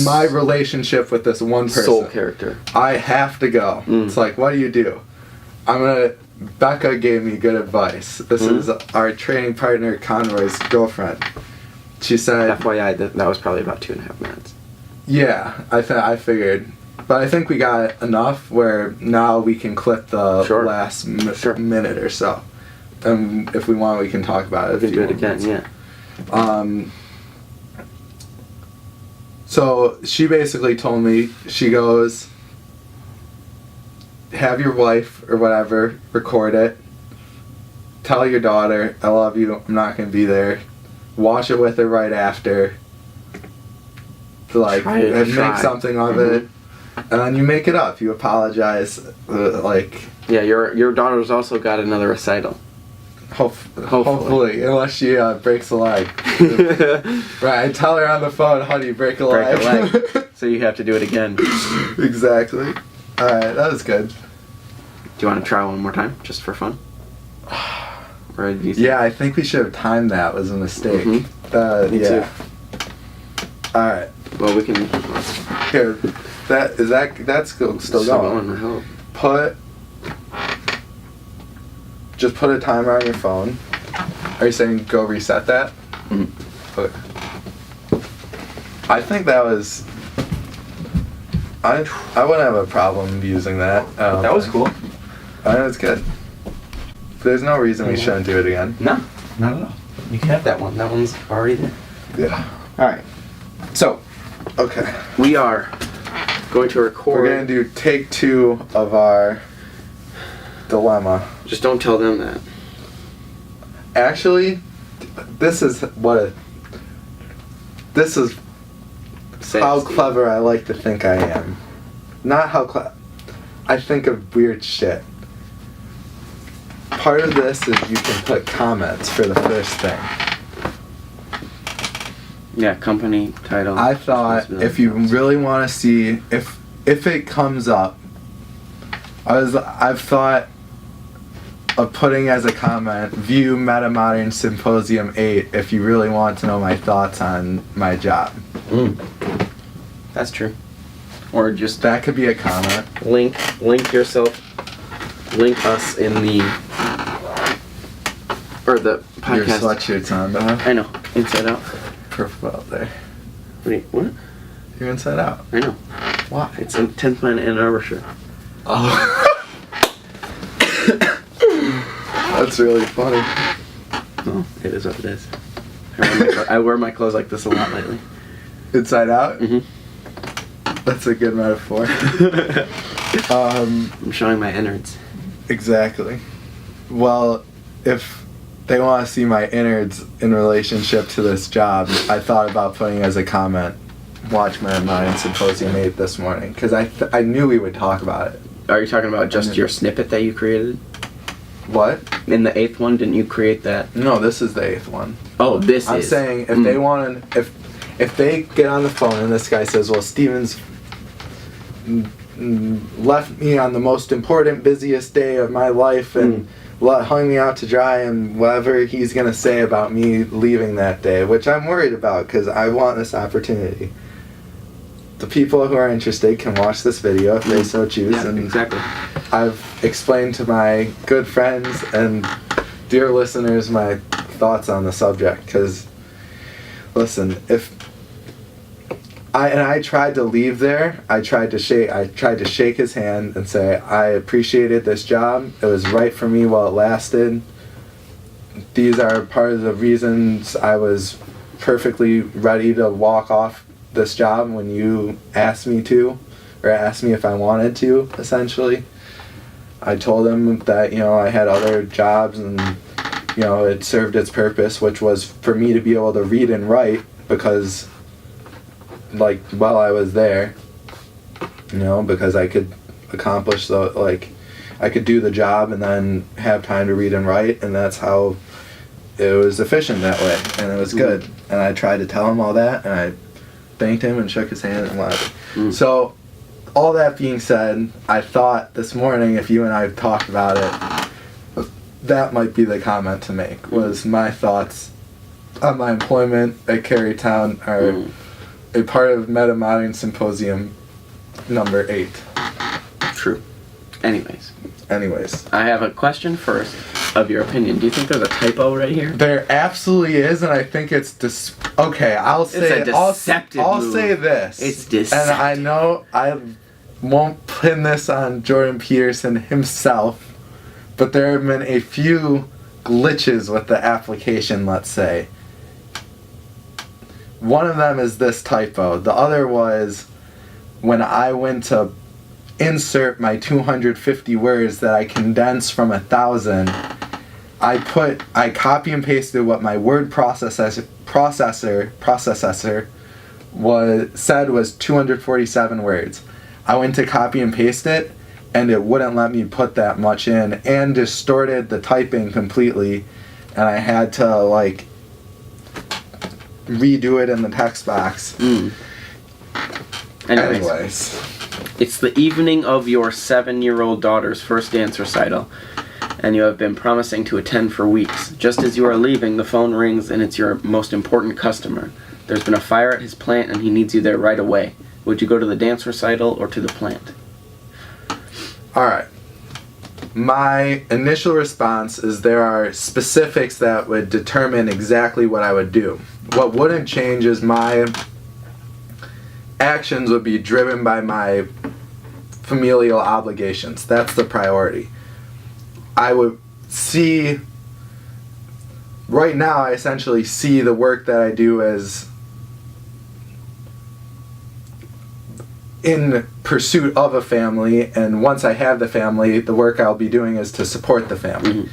my relationship with this one person. Sole character. I have to go. It's like, what do? Becca gave me good advice. This is our training partner, Conroy's girlfriend. She said... FYI, that was probably about 2.5 minutes. Yeah, I figured. But I think we got enough where now we can clip the last minute or so. And if we want, we can talk about it. We can do it again, yeah. So she basically told me, she goes, have your wife or whatever record it. Tell your daughter, I love you, I'm not going to be there. Watch it with her right after. To make something of it. And then you make it up. You apologize. Yeah, your daughter's also got another recital. Hopefully. Unless she breaks a leg. Right, I tell her on the phone, how do you break a leg? So you have to do it again. Exactly. Alright, that was good. Do you want to try one more time, just for fun? Or do you think... Yeah, I think we should have timed that. It was a mistake. Mm-hmm. Me too. Alright. Well, we can... Here, that's still going. I hope. Just put a timer on your phone. Are you saying go reset that? Mm-hmm. Okay. I think that was... I wouldn't have a problem using that. That was cool. I know it's good. There's no reason we shouldn't do it again. No, not at all. You can have that one. That one's already there. Yeah. Alright. So, okay. We are going to record... We're going to do take 2 of our dilemma. Just don't tell them that. Actually, this is how clever I like to think I am. Not how clever. I think of weird shit. Part of this is you can put comments for the first thing. Yeah, company, title. I thought if you really want to see if it comes up, I've thought of putting as a comment, view Metamodern Symposium 8 if you really want to know my thoughts on my job. That's true. Or just that could be a comment. Link yourself link us in the podcast. Your sweatshirt's on, though. I know, inside out. Purple out there. Wait, what? You're inside out. I know. Why? It's a 10th Man Ann Arbor shirt. Oh. That's really funny. Oh, it is what it is. I wear my clothes like this a lot lately. Inside out? Mm-hmm. That's a good metaphor. I'm showing my innards. Exactly. Well, if they want to see my innards in relationship to this job, I thought about putting as a comment, watch Metamodern Symposium 8 this morning, because I knew we would talk about it. Are you talking about just your snippet that you created? What? In the 8th one, didn't you create that? No, this is the 8th one. Oh, I'm saying if they want to, if they get on the phone and this guy says, well, Steven's left me on the most important, busiest day of my life and hung me out to dry, and whatever he's going to say about me leaving that day, which I'm worried about because I want this opportunity. The people who are interested can watch this video if they so choose. Yeah, and exactly. I've explained to my good friends and dear listeners my thoughts on the subject, because listen, I tried to leave there. I tried to shake his hand and say I appreciated this job. It was right for me while it lasted. These are part of the reasons I was perfectly ready to walk off this job when you asked me to, or asked me if I wanted to, essentially. I told him that, I had other jobs and, it served its purpose, which was for me to be able to read and write, because, while I was there, because I could accomplish I could do the job and then have time to read and write, and that's how it was efficient that way, and it was good. And I tried to tell him all that, and I thanked him and shook his hand and left. So, all that being said, I thought this morning, if you and I talked about it, that might be the comment to make, was my thoughts on my employment at Carytown are a part of Metamodern Symposium number 8. True. Anyways. I have a question first of your opinion. Do you think there's a typo right here? There absolutely is, and I think it's okay, I'll say it's a deceptive I'll move. say this. It's deceptive. And I know I won't pin this on Jordan Peterson himself, but there have been a few glitches with the application, let's say. One of them is this typo. The other was when I went to insert my 250 words that I condensed from 1,000, I copy and pasted what my word processor said was 247 words. I went to copy and paste it, and it wouldn't let me put that much in, and distorted the typing completely, and I had to redo it in the text box. Anyways. It's the evening of your 7-year-old daughter's first dance recital, and you have been promising to attend for weeks. Just as you are leaving, the phone rings and it's your most important customer. There's been a fire at his plant and he needs you there right away. Would you go to the dance recital or to the plant? Alright. My initial response is there are specifics that would determine exactly what I would do. What wouldn't change is my actions would be driven by my familial obligations. That's the priority. I would see, right now I essentially see the work that I do as in pursuit of a family, and once I have the family, the work I'll be doing is to support the family.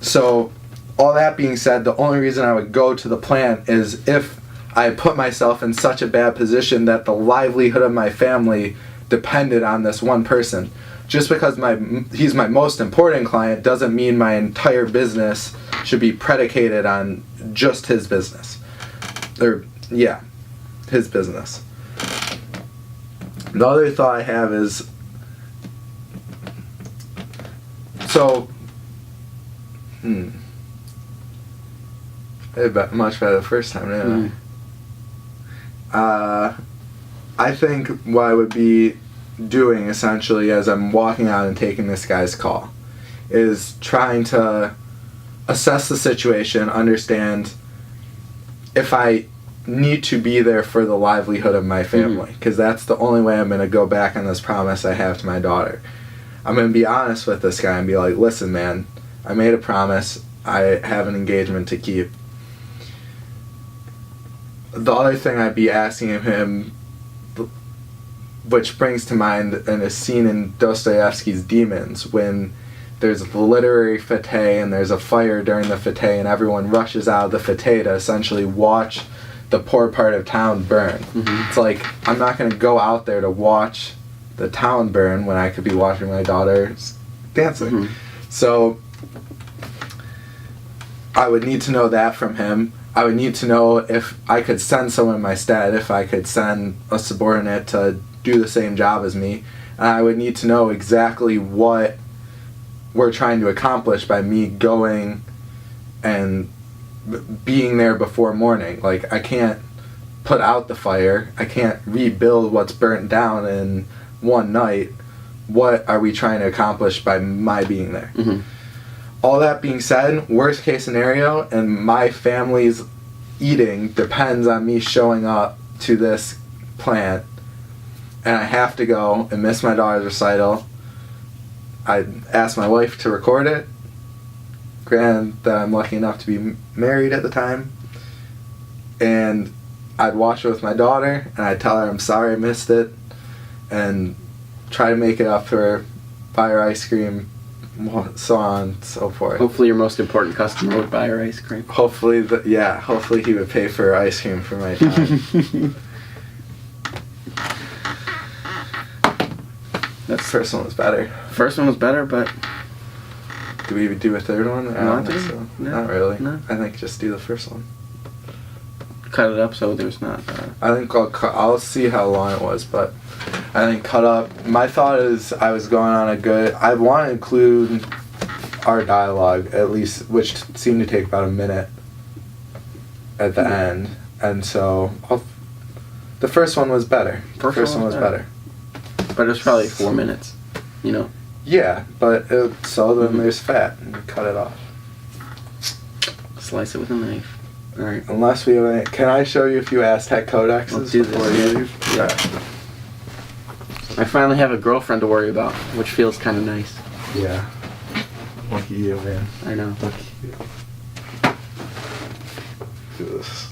So, all that being said, the only reason I would go to the plant is if I put myself in such a bad position that the livelihood of my family depended on this one person. Just because he's my most important client doesn't mean my entire business should be predicated on just his business. His business. The other thought I have is, I did much better the first time, didn't I? I think what I would be doing essentially as I'm walking out and taking this guy's call is trying to assess the situation, understand if I need to be there for the livelihood of my family, because that's the only way I'm going to go back on this promise I have to my daughter. I'm going to be honest with this guy and be like, listen, man, I made a promise. I have an engagement to keep. The other thing I'd be asking him, which brings to mind in a scene in Dostoevsky's Demons, when there's a literary fete and there's a fire during the fete and everyone rushes out of the fete to essentially watch the poor part of town burn. It's like, I'm not going to go out there to watch the town burn when I could be watching my daughter's dancing. So I would need to know that from him. I would need to know if I could send someone in my stead, if I could send a subordinate to do the same job as me. And I would need to know exactly what we're trying to accomplish by me going and being there before morning. Like, I can't put out the fire. I can't rebuild what's burnt down in one night. What are we trying to accomplish by my being there? All that being said, worst case scenario, and my family's eating depends on me showing up to this plant, and I have to go and miss my daughter's recital. I asked my wife to record it. Granted that I'm lucky enough to be married at the time. And I'd watch it with my daughter, and I'd tell her I'm sorry I missed it, and try to make it up for her, buy her ice cream, so on and so forth. Hopefully your most important customer would buy her ice cream. Hopefully he would pay for ice cream for my time. The first one was better. First one was better, but... Do we do a third one? I don't think so. No. Not really. No. I think just do the first one. Cut it up so there's not... I think I'll see how long it was, but I think cut up. My thought is I was going on a good... I want to include our dialogue, at least, which seemed to take about a minute at the end. And so the first one was better. The first one was better. But it was probably 4 minutes, you know? Yeah, but so then there's fat, and you cut it off. Slice it with a knife. Alright. Unless we have any... Can I show you a few Aztec Codexes? Let's do before this. you leave? Yeah. I finally have a girlfriend to worry about, which feels kind of nice. Yeah. Lucky you, man. I know. Lucky you. Look at this.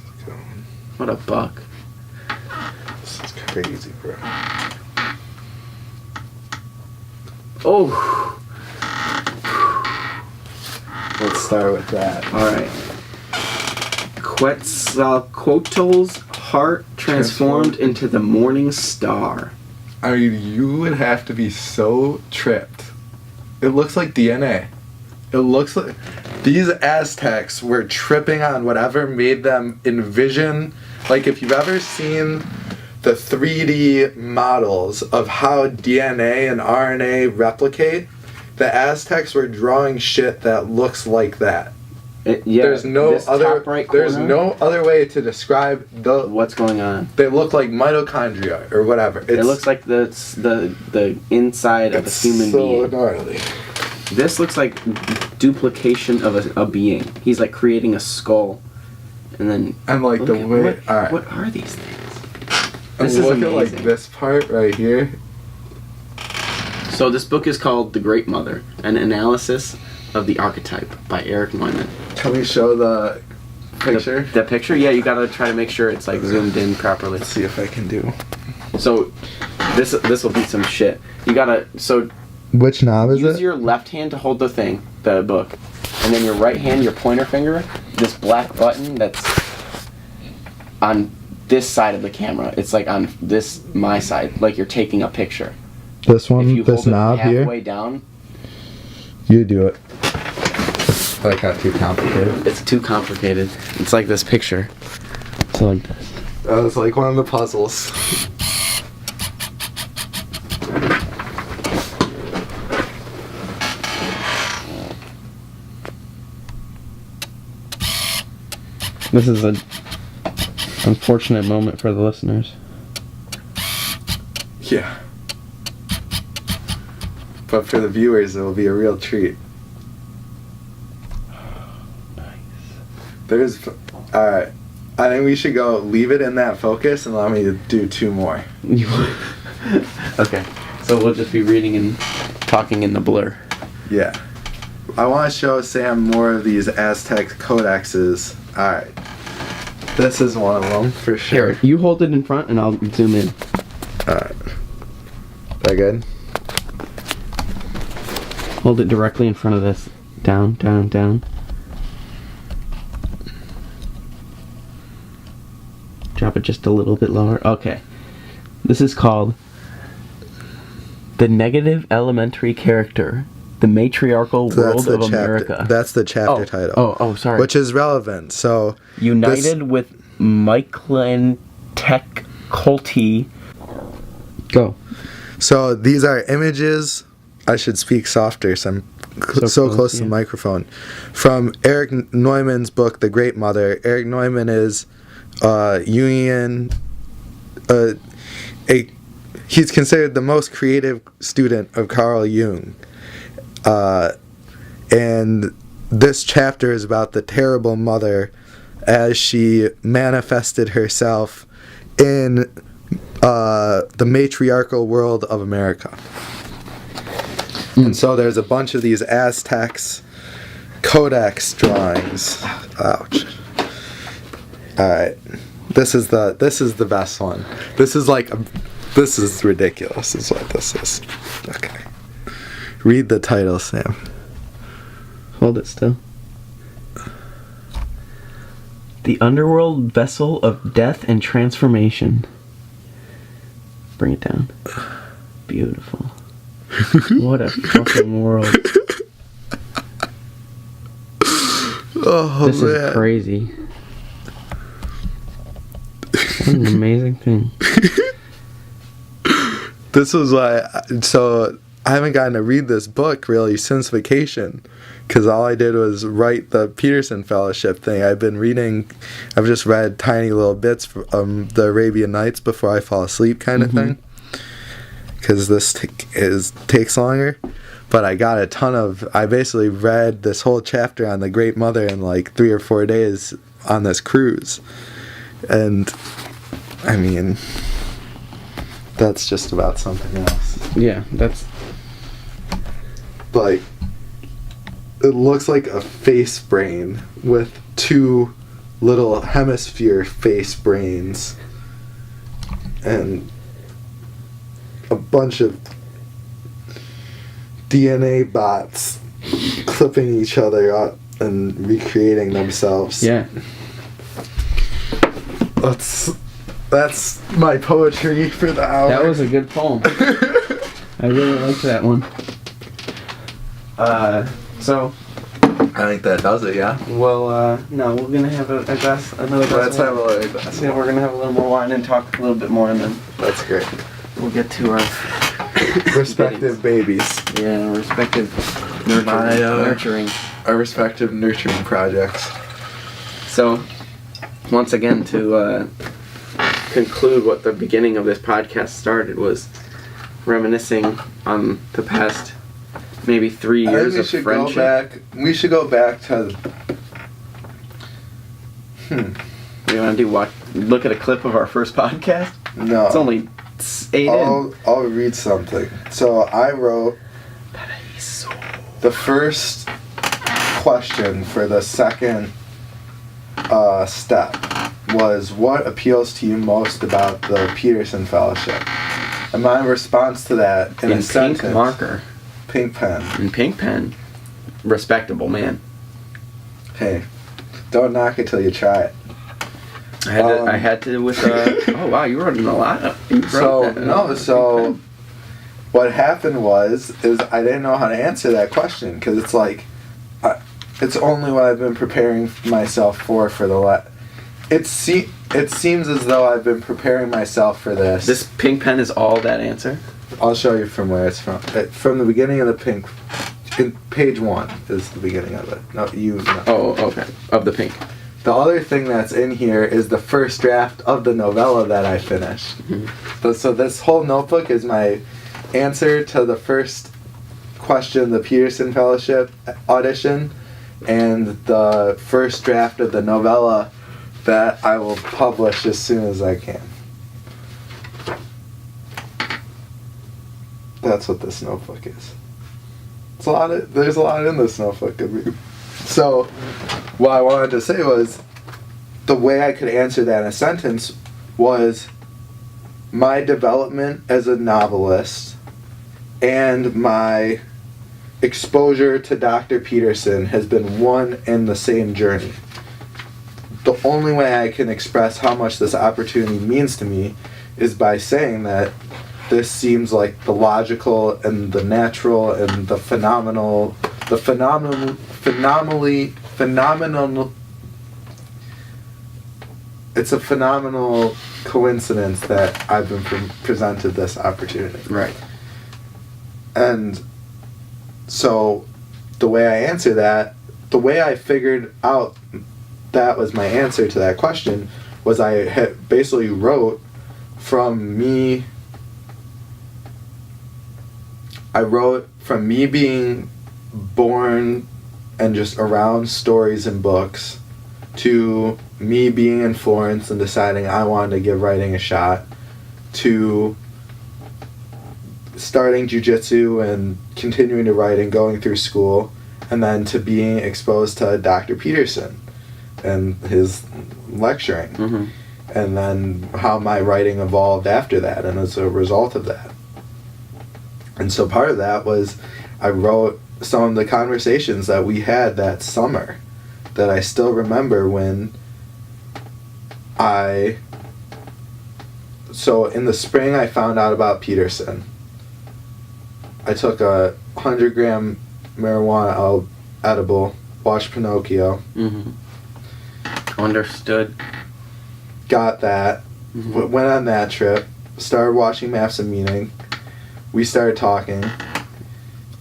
What a buck. This is crazy, bro. Oh! Let's start with that. Alright. Quetzalcoatl's heart transformed into the morning star. I mean, you would have to be so tripped. It looks like DNA. It looks like... These Aztecs were tripping on whatever made them envision... Like, if you've ever seen the 3D models of how DNA and RNA replicate, the Aztecs were drawing shit that looks like that. There's no other way to describe what's going on. They look like mitochondria or whatever. It looks like the inside of a human being. It's so gnarly. This looks like duplication of a being. He's like creating a skull, and then like the way. All right. What are these things? This is amazing. Look at like this part right here. So this book is called The Great Mother: An Analysis of the Archetype by Eric Neumann. Can we show the picture? The picture? Yeah, you gotta try to make sure it's like zoomed in properly. Let's see if I can do. So this will be some shit. You gotta Which knob is it? Use your left hand to hold the thing, the book, and then your right hand, your pointer finger, this black button that's on this side of the camera. It's like on my side, like you're taking a picture. This one, if you this hold knob it here. halfway down. You do it. Like not too complicated. It's too complicated. It's like this picture. So like this. Oh, it's like one of the puzzles. This is an unfortunate moment for the listeners. Yeah. but for the viewers, it will be a real treat. Nice. Alright. I think we should go leave it in that focus and allow me to do 2 more. Okay. So we'll just be reading and talking in the blur. Yeah. I want to show Sam more of these Aztec Codexes. Alright. This is one of them, for sure. Here, you hold it in front and I'll zoom in. Alright. That good? Hold it directly in front of this. Down, down, down. Drop it just a little bit lower. Okay. This is called The Negative Elementary Character, the Matriarchal World of America. That's the chapter title. Oh, sorry. Which is relevant. So United with Tech Culti. Go. So these are images. I should speak softer, so I'm so close to the microphone. From Eric Neumann's book, The Great Mother. Eric Neumann is Jungian. He's considered the most creative student of Carl Jung. And this chapter is about the terrible mother as she manifested herself in the matriarchal world of America. And so there's a bunch of these Aztecs Codex drawings. Ouch. Alright. This is the best one. This is ridiculous is what this is. Okay. Read the title, Sam. Hold it still. The Underworld Vessel of Death and Transformation. Bring it down. Beautiful. What a fucking world. Oh, this is crazy. What an amazing thing. This was why. So I haven't gotten to read this book really since vacation, because all I did was write the Peterson Fellowship thing. I've just read tiny little bits from the Arabian Nights before I fall asleep, kind of thing. Because this takes longer. But I got I basically read this whole chapter on the Great Mother in like 3 or 4 days on this cruise. And, I mean, that's just about something else. Yeah, that's... Like, it looks like a face brain with 2 little hemisphere face brains. And a bunch of DNA bots clipping each other up and recreating themselves. Yeah. That's my poetry for the hour. That was a good poem. I really liked that one. So... I think that does it, yeah? Well, no, we're gonna have another glass. Let's have a little glass. Yeah, we're gonna have a little more wine and talk a little bit more, and then that's great. We'll get to our respective babies. Yeah, respective nurturing. Our respective nurturing projects. So, once again, to conclude what the beginning of this podcast started was reminiscing on the past maybe 3 years of friendship. We should go back to... You want to do what? Look at a clip of our first podcast? No. It's only 8 in. I'll read something. So I wrote the first question for the second step was, what appeals to you most about the Peterson Fellowship? And my response to that in a sentence... pink marker. Pink pen. And pink pen. Respectable, man. Hey, don't knock it till you try it. I had to with oh wow, you wrote in a lot. So what happened is I didn't know how to answer that question, because it's like it's only what I've been preparing myself for the it seems as though I've been preparing myself for this. This pink pen is all that answer? I'll show you from where it's from. From the beginning of the pink. Page 1 is the beginning of it. No. Oh, okay. Of the pink. The other thing that's in here is the first draft of the novella that I finished. So this whole notebook is my answer to the first question, the Peterson Fellowship audition, and the first draft of the novella that I will publish as soon as I can. That's what this notebook is. There's a lot in this notebook of me. So, what I wanted to say was, the way I could answer that in a sentence was my development as a novelist and my exposure to Dr. Peterson has been one and the same journey. The only way I can express how much this opportunity means to me is by saying that this seems like the logical and the natural and the phenomenal it's a phenomenal coincidence that I've been presented this opportunity. Right. And so the way I answer that, the way I figured out that was my answer to that question was I had basically wrote from me being born and just around stories and books to me being in Florence and deciding I wanted to give writing a shot, to starting jiu-jitsu and continuing to write and going through school, and then to being exposed to Dr. Peterson and his lecturing. Mm-hmm. And then how my writing evolved after that and as a result of that. And so part of that was I wrote some of the conversations that we had that summer that I still remember when so in the spring I found out about Peterson. I took a 100-gram marijuana edible, watched Pinocchio. Mm-hmm. Understood. Got that. Mm-hmm. Went on that trip. Started watching Maps of Meaning. We started talking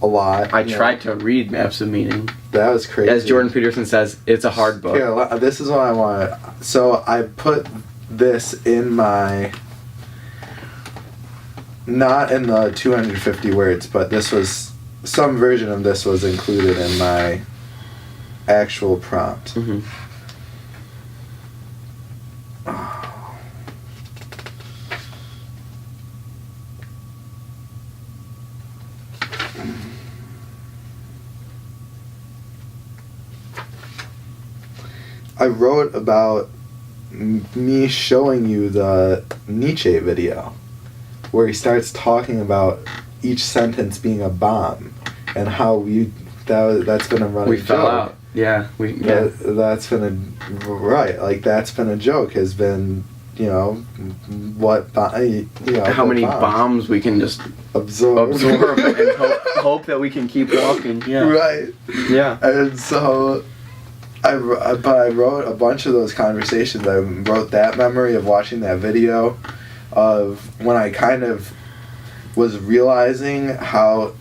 a lot. I tried to read Maps of Meaning. That was crazy. As Jordan Peterson says, it's a hard book. Here, this is what I wanted. So I put this in my... Not in the 250 words, but this was... Some version of this was included in my actual prompt. Mm-hmm. I wrote about me showing you the Nietzsche video where he starts talking about each sentence being a bomb and how that's been a running joke. We fell out. Yeah. That's been that's been a joke, has been, how many bombs we can just absorb and hope that we can keep walking. Yeah. Right. Yeah. And so I wrote a bunch of those conversations. I wrote that memory of watching that video of when I kind of was realizing how,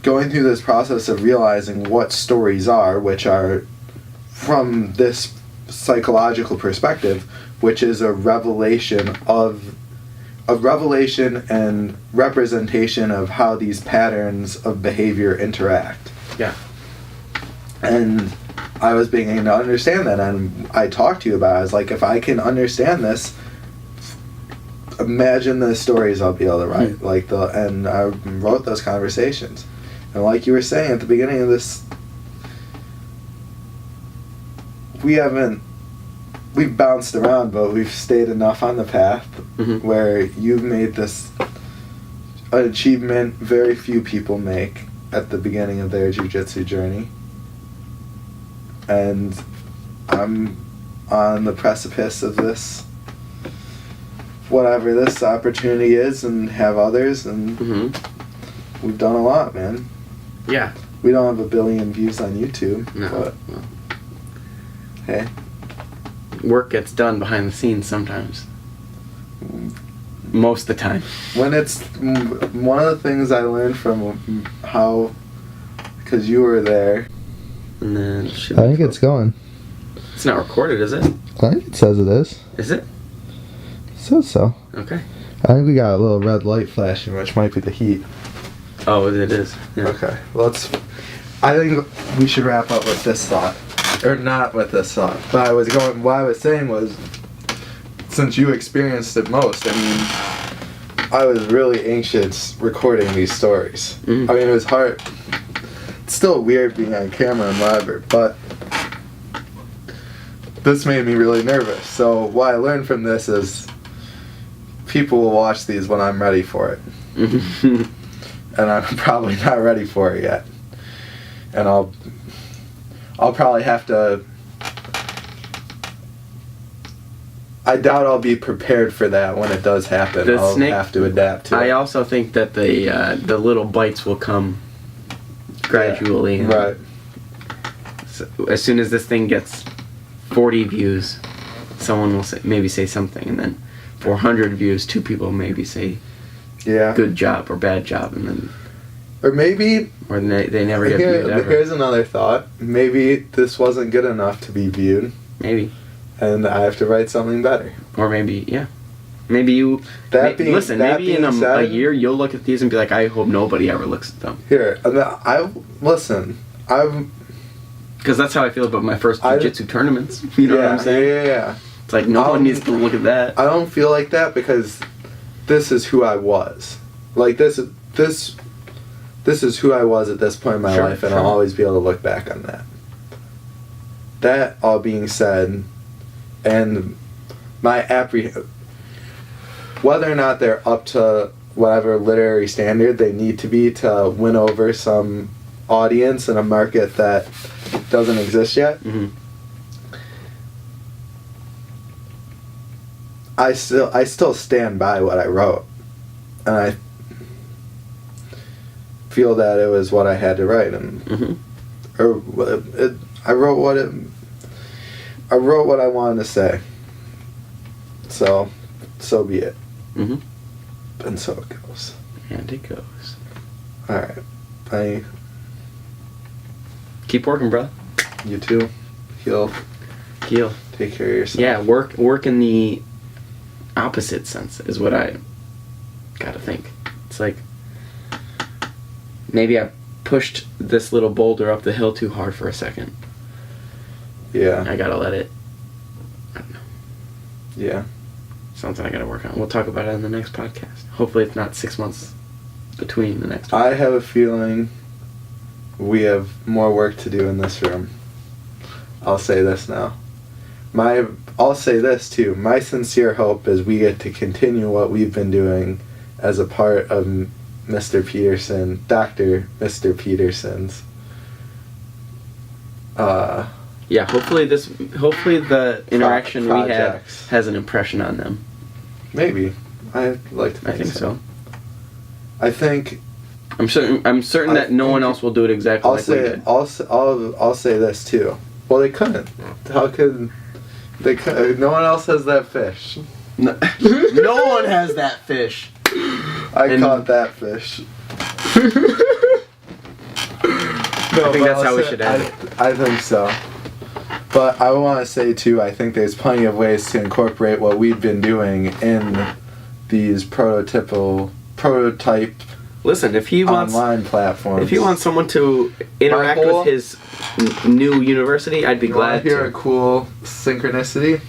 going through this process of realizing what stories are, which are from this psychological perspective, which is a revelation and representation of how these patterns of behavior interact. Yeah. And I was beginning to understand that, and I talked to you about it. I was like, if I can understand this, imagine the stories I'll be able to write. And I wrote those conversations. And like you were saying at the beginning of this, we've bounced around, but we've stayed enough on the path where you've made this an achievement very few people make at the beginning of their jiu-jitsu journey. And I'm on the precipice of this, whatever this opportunity is, and have others, and we've done a lot, man. Yeah. We don't have 1 billion views on YouTube, no, but hey. Work gets done behind the scenes sometimes. Most of the time. When it's one of the things I learned from because you were there. And then I think it's going. It's not recorded, is it? I think it says it is. Is it? It says so. Okay. I think we got a little red light flashing, which might be the heat. Oh, it is. Yeah. Okay, I think we should wrap up with this thought. Or not with this thought. But what I was saying was, since you experienced it most, I mean, I was really anxious recording these stories. Mm-hmm. I mean, it was hard. It's still weird being on camera and whatever, but this made me really nervous. So what I learned from this is people will watch these when I'm ready for it. And I'm probably not ready for it yet. And I'll probably have to... I doubt I'll be prepared for that when it does happen. I'll have to adapt to it. I also think that the little bites will come gradually. Yeah, right. So as soon as this thing gets 40 views, someone will maybe say something, and then 400 views, 2 people maybe say good job or bad job, and then... Or maybe... Or they never get viewed ever. Here's another thought. Maybe this wasn't good enough to be viewed. Maybe. And I have to write something better. Or maybe, yeah. Maybe you... maybe in a year you'll look at these and be like, I hope nobody ever looks at them. Here, Because that's how I feel about my first jiu-jitsu tournaments. You know what I'm saying? Yeah. It's like, no one needs to look at that. I don't feel like that because this is who I was. Like, this is who I was at this point in my life, and I'll always be able to look back on that. That all being said, and my whether or not they're up to whatever literary standard they need to be to win over some audience in a market that doesn't exist yet, I still stand by what I wrote, and I feel that it was what I had to write, and I wrote what I wanted to say. So be it. And so it goes. And it goes. All right. Bye. Keep working, bro. You too. Heal. Take care of yourself. Yeah, work in the opposite sense is what I gotta think. It's like, maybe I pushed this little boulder up the hill too hard for a second. Yeah. I gotta let it... I don't know. Yeah. Something I gotta work on. We'll talk about it in the next podcast. Hopefully it's not 6 months between the next one. I have a feeling we have more work to do in this room. I'll say this now. I'll say this too. My sincere hope is we get to continue what we've been doing as a part of Mr. Peterson, Dr. Mr. Peterson's. Yeah, hopefully the interaction we have has an impression on them. Maybe. I'd like to think I think so. I think... I'm certain that no one else will do it exactly like we did. I'll say this too. Well, they couldn't. How could... no one else has that fish. No one has that fish. I caught that fish. I think that's how we should end it. I think so. But I want to say too, I think there's plenty of ways to incorporate what we've been doing in these prototype Listen, if he wants online platforms. If he wants someone to interact with his new university, I'd be glad to. Hear a cool synchronicity?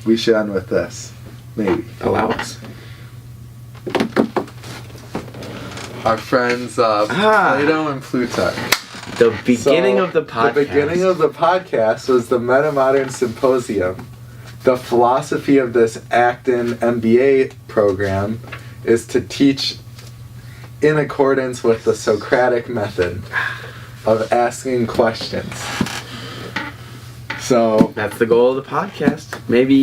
We should end with this. Maybe. Allow us. Our friends Plato and Plutarch. The beginning of the podcast. The beginning of the podcast was the Metamodern Symposium. The philosophy of this Acton MBA program is to teach in accordance with the Socratic method of asking questions. So that's the goal of the podcast. Maybe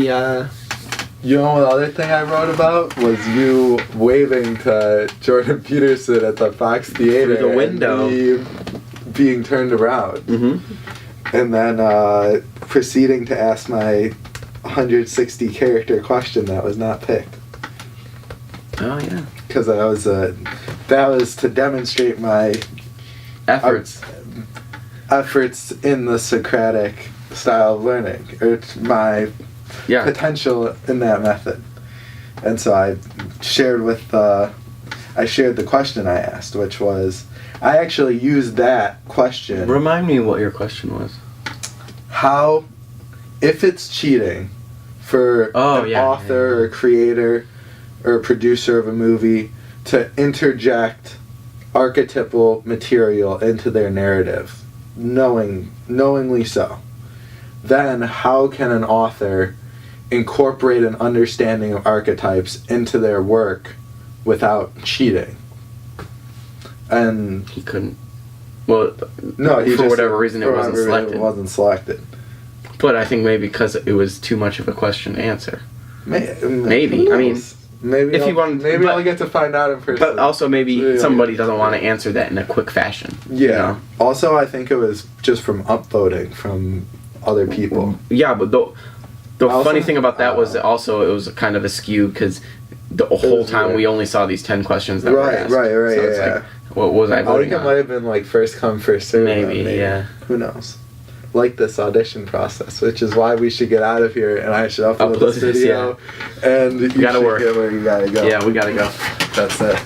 you know, the other thing I wrote about was you waving to Jordan Peterson at the Fox Theater through the window, and being turned around, and then proceeding to ask my 160 character question that was not picked. Oh yeah, because that was to demonstrate my efforts in the Socratic style of learning, or my potential in that method. And so I shared with I shared the question I asked, which was, I actually used that question. Remind me what your question was. How, if it's cheating for an author or creator or producer of a movie to interject archetypal material into their narrative, knowingly so, then how can an author incorporate an understanding of archetypes into their work without cheating? And he couldn't. Well, no, he for just, whatever reason it wasn't selected. It wasn't selected. But I think maybe because it was too much of a question to answer. Maybe. I mean, maybe if you want, maybe I'll get to find out in person. But also maybe somebody doesn't want to answer that in a quick fashion. Yeah. You know? Also, I think it was just from upvoting from other people. Yeah, but the funny thing about that was also it was kind of askew because the whole time we only saw these 10 questions that were asked. Right. So it's like, what was I voting on? I think it might have been like first come, first serve. Maybe, yeah. Who knows? Like this audition process, which is why we should get out of here, and I should upload this video. Yeah. And you gotta work. Get where you gotta go. Yeah, we gotta go. That's it.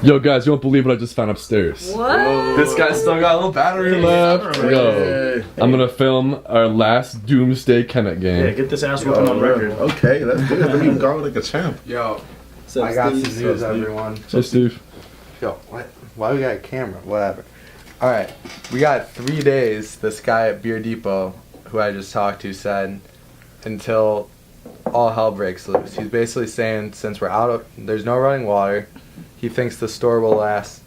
Yo, guys, you won't believe what I just found upstairs. What? This guy's still got a little battery left. Yo, I'm gonna film our last Doomsday Kemet game. Yeah, get this ass whooping on record. Okay, let's do it. You can go like a champ. Yo, So I got Steve, some news, everyone. Hey, Steve. Yo, what? Why we got a camera? Whatever. All right, we got 3 days. This guy at Beer Depot, who I just talked to, said until all hell breaks loose. He's basically saying since we're out of, there's no running water. He thinks the store will last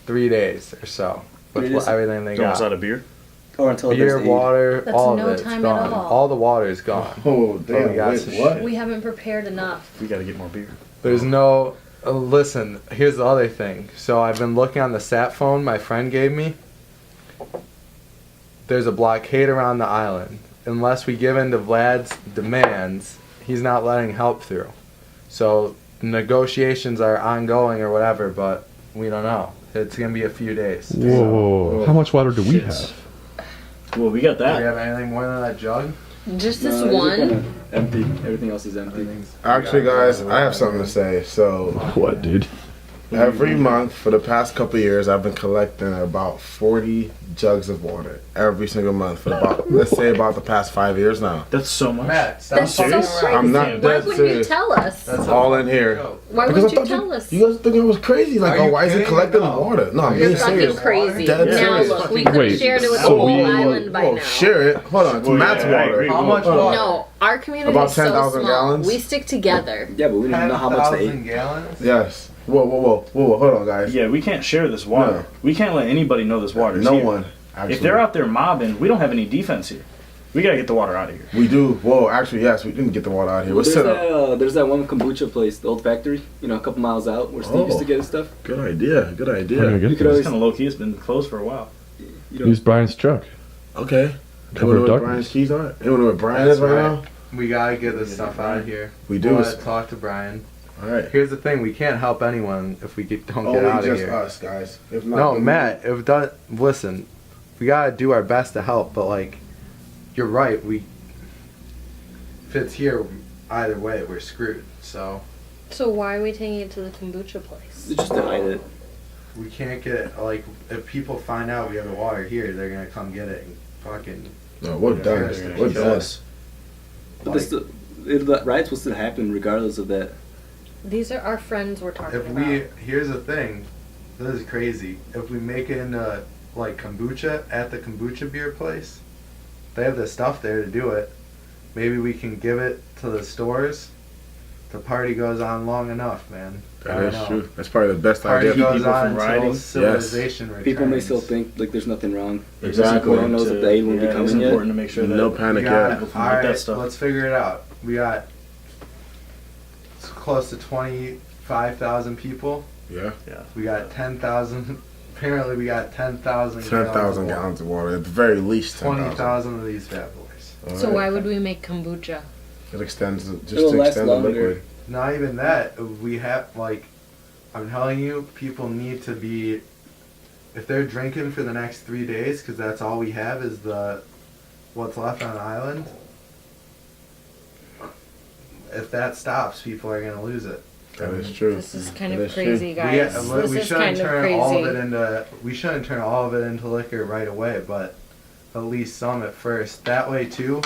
3 days or so with everything they Almost got. out of beer. or until Beer, water, That's all no of it's time at gone. all. The water is gone. Oh, damn. we got Wait, some what? We haven't prepared enough. We gotta get more beer. There's no. Listen, here's the other thing. So I've been looking on the sat phone my friend gave me. There's a blockade around the island. Unless we give in to Vlad's demands, he's not letting help through. So negotiations are ongoing or whatever, but we don't know. It's gonna be a few days. Whoa. How much water do we have? Well, we got Do we that. have anything more than that jug? Just this one? Empty. Everything else is empty. Actually, guys, I have something to say. So, What, dude? every month for the past couple years, I've been collecting about 40 jugs of water every single month for about, let's say, about the past 5 years now. That's so much. Matt, stop That's so fucking crazy. around. I'm not Why dead wouldn't you serious. tell us? That's All in here. Why Because would I you thought tell us? you guys think I was crazy, like, Are you oh, why is he kidding? collecting No. water? No, I'm Are being you Fucking serious. crazy. Dead Now serious. look, we could Wait, have shared it with so the whole we- island by now. Share it. Hold on, it's Well, Matt's yeah, I water. agree. How much Hold on. water? No, our community About is so 10,000 small. gallons? We stick together. Yeah, but we don't know how much they 10,000 eat. gallons? Yes. Whoa, hold on, guys. Yeah, we can't share this water. No. We can't let anybody know this water. No one. Actually. If they're out there mobbing, we don't have any defense here. We gotta get the water out of here. We do. Whoa, actually, yes, we didn't get the water out here. What's set up? There's that one kombucha place, the old factory, you know, a couple miles out where Steve used to get his stuff. Good idea. Good We're idea. gonna You get could this. always- It's kind of low key. It's been closed for a while. You know, Use Brian's truck. Okay. Cover Anyone know what darkness. Brian's keys are? Anyone know where Brian That's is right right. now? We gotta get this stuff out of here. We do. We'll talk to Brian. All right. Here's the thing: we can't help anyone if we don't Only get out of just here. us, guys. If not, No, then Matt. Listen, we gotta do our best to help, but like, you're right. If it's here, either way, we're screwed. So So why are we taking it to the kombucha place? just to hide it. we can't get it. Like, if people find out we have the water here, they're gonna come get it and fucking. No, we're done. Yeah, We're done. But the riots will still happen regardless of that. These are our friends we're talking If about. here's the thing, this is crazy. If we make it into like kombucha at the kombucha beer place, they have the stuff there to do it. Maybe we can give it to the stores. The party goes on long enough, man. I That don't is know. true. That's probably the best Party idea. goes people on from until rioting. civilization returns. People may still think like there's nothing wrong. Exactly. No one knows if the aid won't be It's coming yet. important to make sure that No We panic got, yet. People can all get that right, stuff. let's figure it out. We got close to 25,000 people. Yeah. We got 10,000. Apparently, we got 10,000. 10,000 gallons of water. At the very least, 10,000. 20,000 of these bad boys. All So right. why would we make kombucha? It extends just It'll to last extend the longer. liquid. Not even that. We have like I'm telling you, people need to be, if they're drinking for the next 3 days, because that's all we have is what's left on the island. If that stops, people are gonna lose it. That is true. This is kind That of is true. crazy, guys. This We is shouldn't kind of turn all of it crazy. into. We shouldn't turn all of it into liquor right away, but at least some at first. That way too,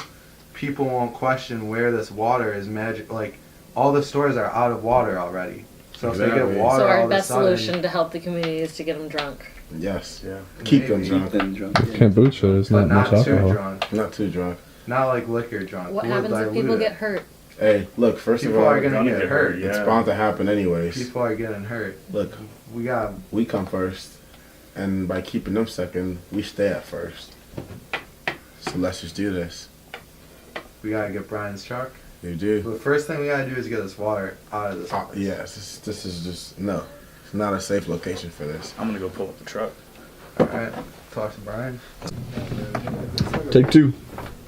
people won't question where this water is magic. Like all the stores are out of water already. So if they Exactly. get water So all our of a best sudden, solution to help the community is to get them drunk. Yes. Yeah. Keep them Maybe. drunk. Then drunk. Kombucha is but not much not too alcohol. drunk. Not too drunk. Not like liquor drunk. What We'll happens if dilute people it. get hurt? Hey, look. First People of all, are gonna get hurt. it's Yeah. bound to happen anyways. People are getting hurt. Look, We we come first, and by keeping them second, we stay at first. So let's just do this. gotta get Brian's truck. You do. The first thing we gotta do is get this water out of this place. Yes. This is just no. It's not a safe location for this. I'm gonna go pull up the truck. Alright, talk to Brian. Take two.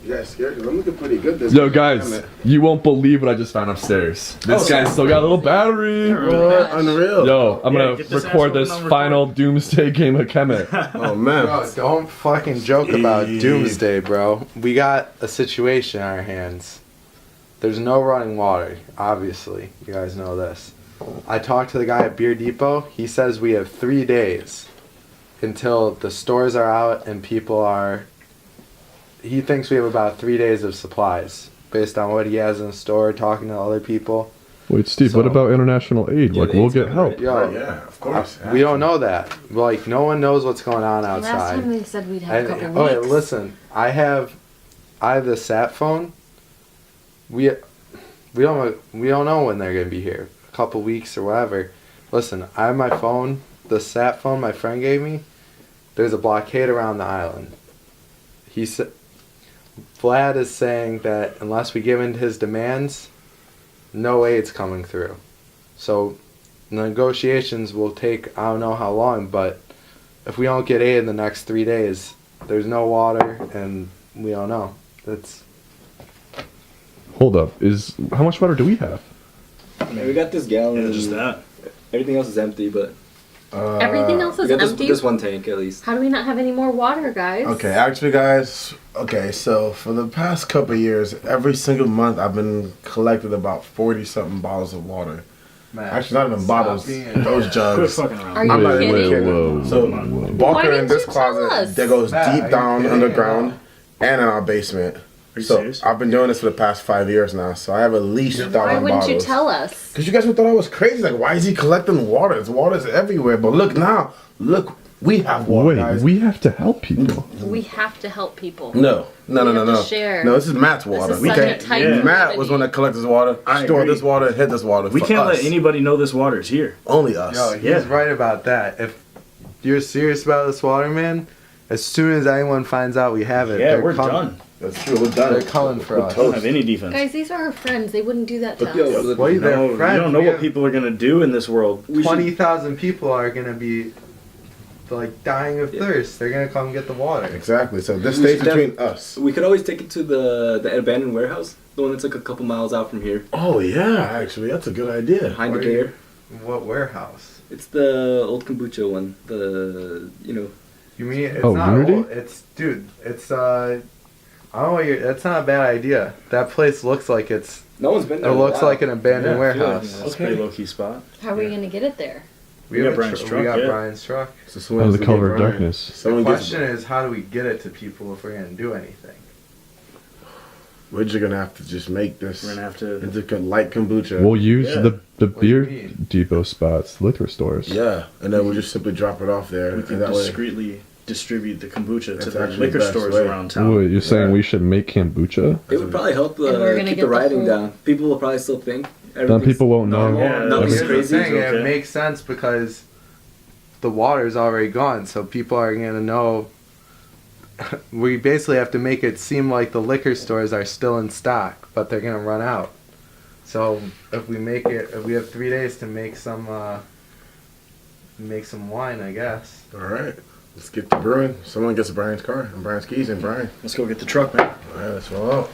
You guys scared? 'Cause I'm looking pretty good. This Yo, guys, you won't believe what I just found upstairs. This guy's still got a little battery. What? Unreal. Yo, I'm Yeah, gonna get this record asshole this on record. final doomsday game of Kemet. Oh man. Bro, don't fucking joke about Jeez. doomsday, bro. We got a situation in our hands. There's no running water, obviously. You guys know this. I talked to the guy at Beer Depot. He says we have 3 days until the stores are out and people are. He thinks we have about 3 days of supplies based on what he has in the store, talking to other people. Wait, Steve, what So- about international aid? Yeah, Like, the we'll aid's get coming, help. right? Yo, Yeah, of course. we don't know that. Like, no one knows what's going on Last outside. time they said we'd have a couple Okay, weeks. listen. I have the sat phone. We don't know when they're gonna be here. A couple weeks or whatever. Listen, I have my phone, the sat phone my friend gave me. There's a blockade around the island. He said, Vlad is saying that unless we give in to his demands, no aid's coming through. So negotiations will take I don't know how long, but if we don't get aid in the next 3 days, there's no water and we don't know. That's Hold up, how much water do we have? Yeah, we got this gallon. Yeah, just that. Everything else is empty, but Everything else we is got empty. this one tank at least. How do we not have any more water, guys? Okay, actually, guys. Okay, so for the past couple of years, every single month I've been collecting about 40-something bottles of water. Matt, Actually, not even stop bottles; being- those Quit jugs. fucking around. Are you I'm not kidding? even kidding. Whoa, So, Why Walker in didn't this you tell closet us? that goes Matt, are deep you down kidding? underground and in our basement. Are you So serious? I've been doing this for the past 5 years now. So I have at least 1,000 Why bottles. wouldn't you tell us? Because you guys would thought I was crazy. Like, why is he collecting water? There's water's everywhere. But look now. Look, we have water, Wait, guys. we have to help people. We have to help people. No. We have to No. share. No, this is Matt's water. is We such a can't. tight Yeah. Matt was one that collects his water, I store agree. this water, hit this water. We for can't us. let anybody know this water's here. Only us. Yo, he's Yeah. right about that. If you're serious about this water, man, as soon as anyone finds out we have it, Yeah, they're we're coming. done. That's true. We're done. They're coming for We're us. We don't toast. have any defense. Guys, these are our friends. They wouldn't do that to But yo, us. Wait, they're No, you friends. don't know We what have people are gonna do in this world. 20,000 people are gonna be like dying of thirst. They're gonna come get the water. Exactly. So this We stays should between us. We could always take it to the abandoned warehouse, the one that's like a couple miles out from here, Oh yeah, actually, that's a good idea. behind the Where you- care. What warehouse? It's the old kombucha one. You mean it's Oh, not Unity? old. It's dude. It's I don't know. What you're, that's not a bad idea. That place looks like it's. No one's been It there. in a looks while. like an abandoned Yeah, I feel like warehouse. That's a pretty low key spot. How are we going to get it there? We got have a Brian's we truck, got yeah. Brian's truck. So as soon Out of as the we cover get of Brian- darkness. The Someone gets. question is, how do we get it to people if we're gonna do anything? We're just gonna have to just make this We're gonna have to. into light kombucha. We'll use Yeah. the What do you beer mean? depot spots, liquor stores. Yeah, and then we'll just simply drop it off there. We can and that way, discreetly distribute the kombucha That's to the actually liquor the best stores way. around town. Wait, you're saying Yeah. we should make kombucha? It would probably help And we're gonna keep get the the rioting whole- down. People will probably still think. Then everything's people won't know. normal, Yeah, nothing's Here's the crazy. thing, okay. it makes sense because the water's already gone, so people are gonna know. We basically have to make it seem like the liquor stores are still in stock, but they're gonna run out. So if we have 3 days to make some wine, I guess. all right, let's get the brewing. Someone gets Brian's car and Brian's keys and Brian. Let's go get the truck, man. All right, let's roll out.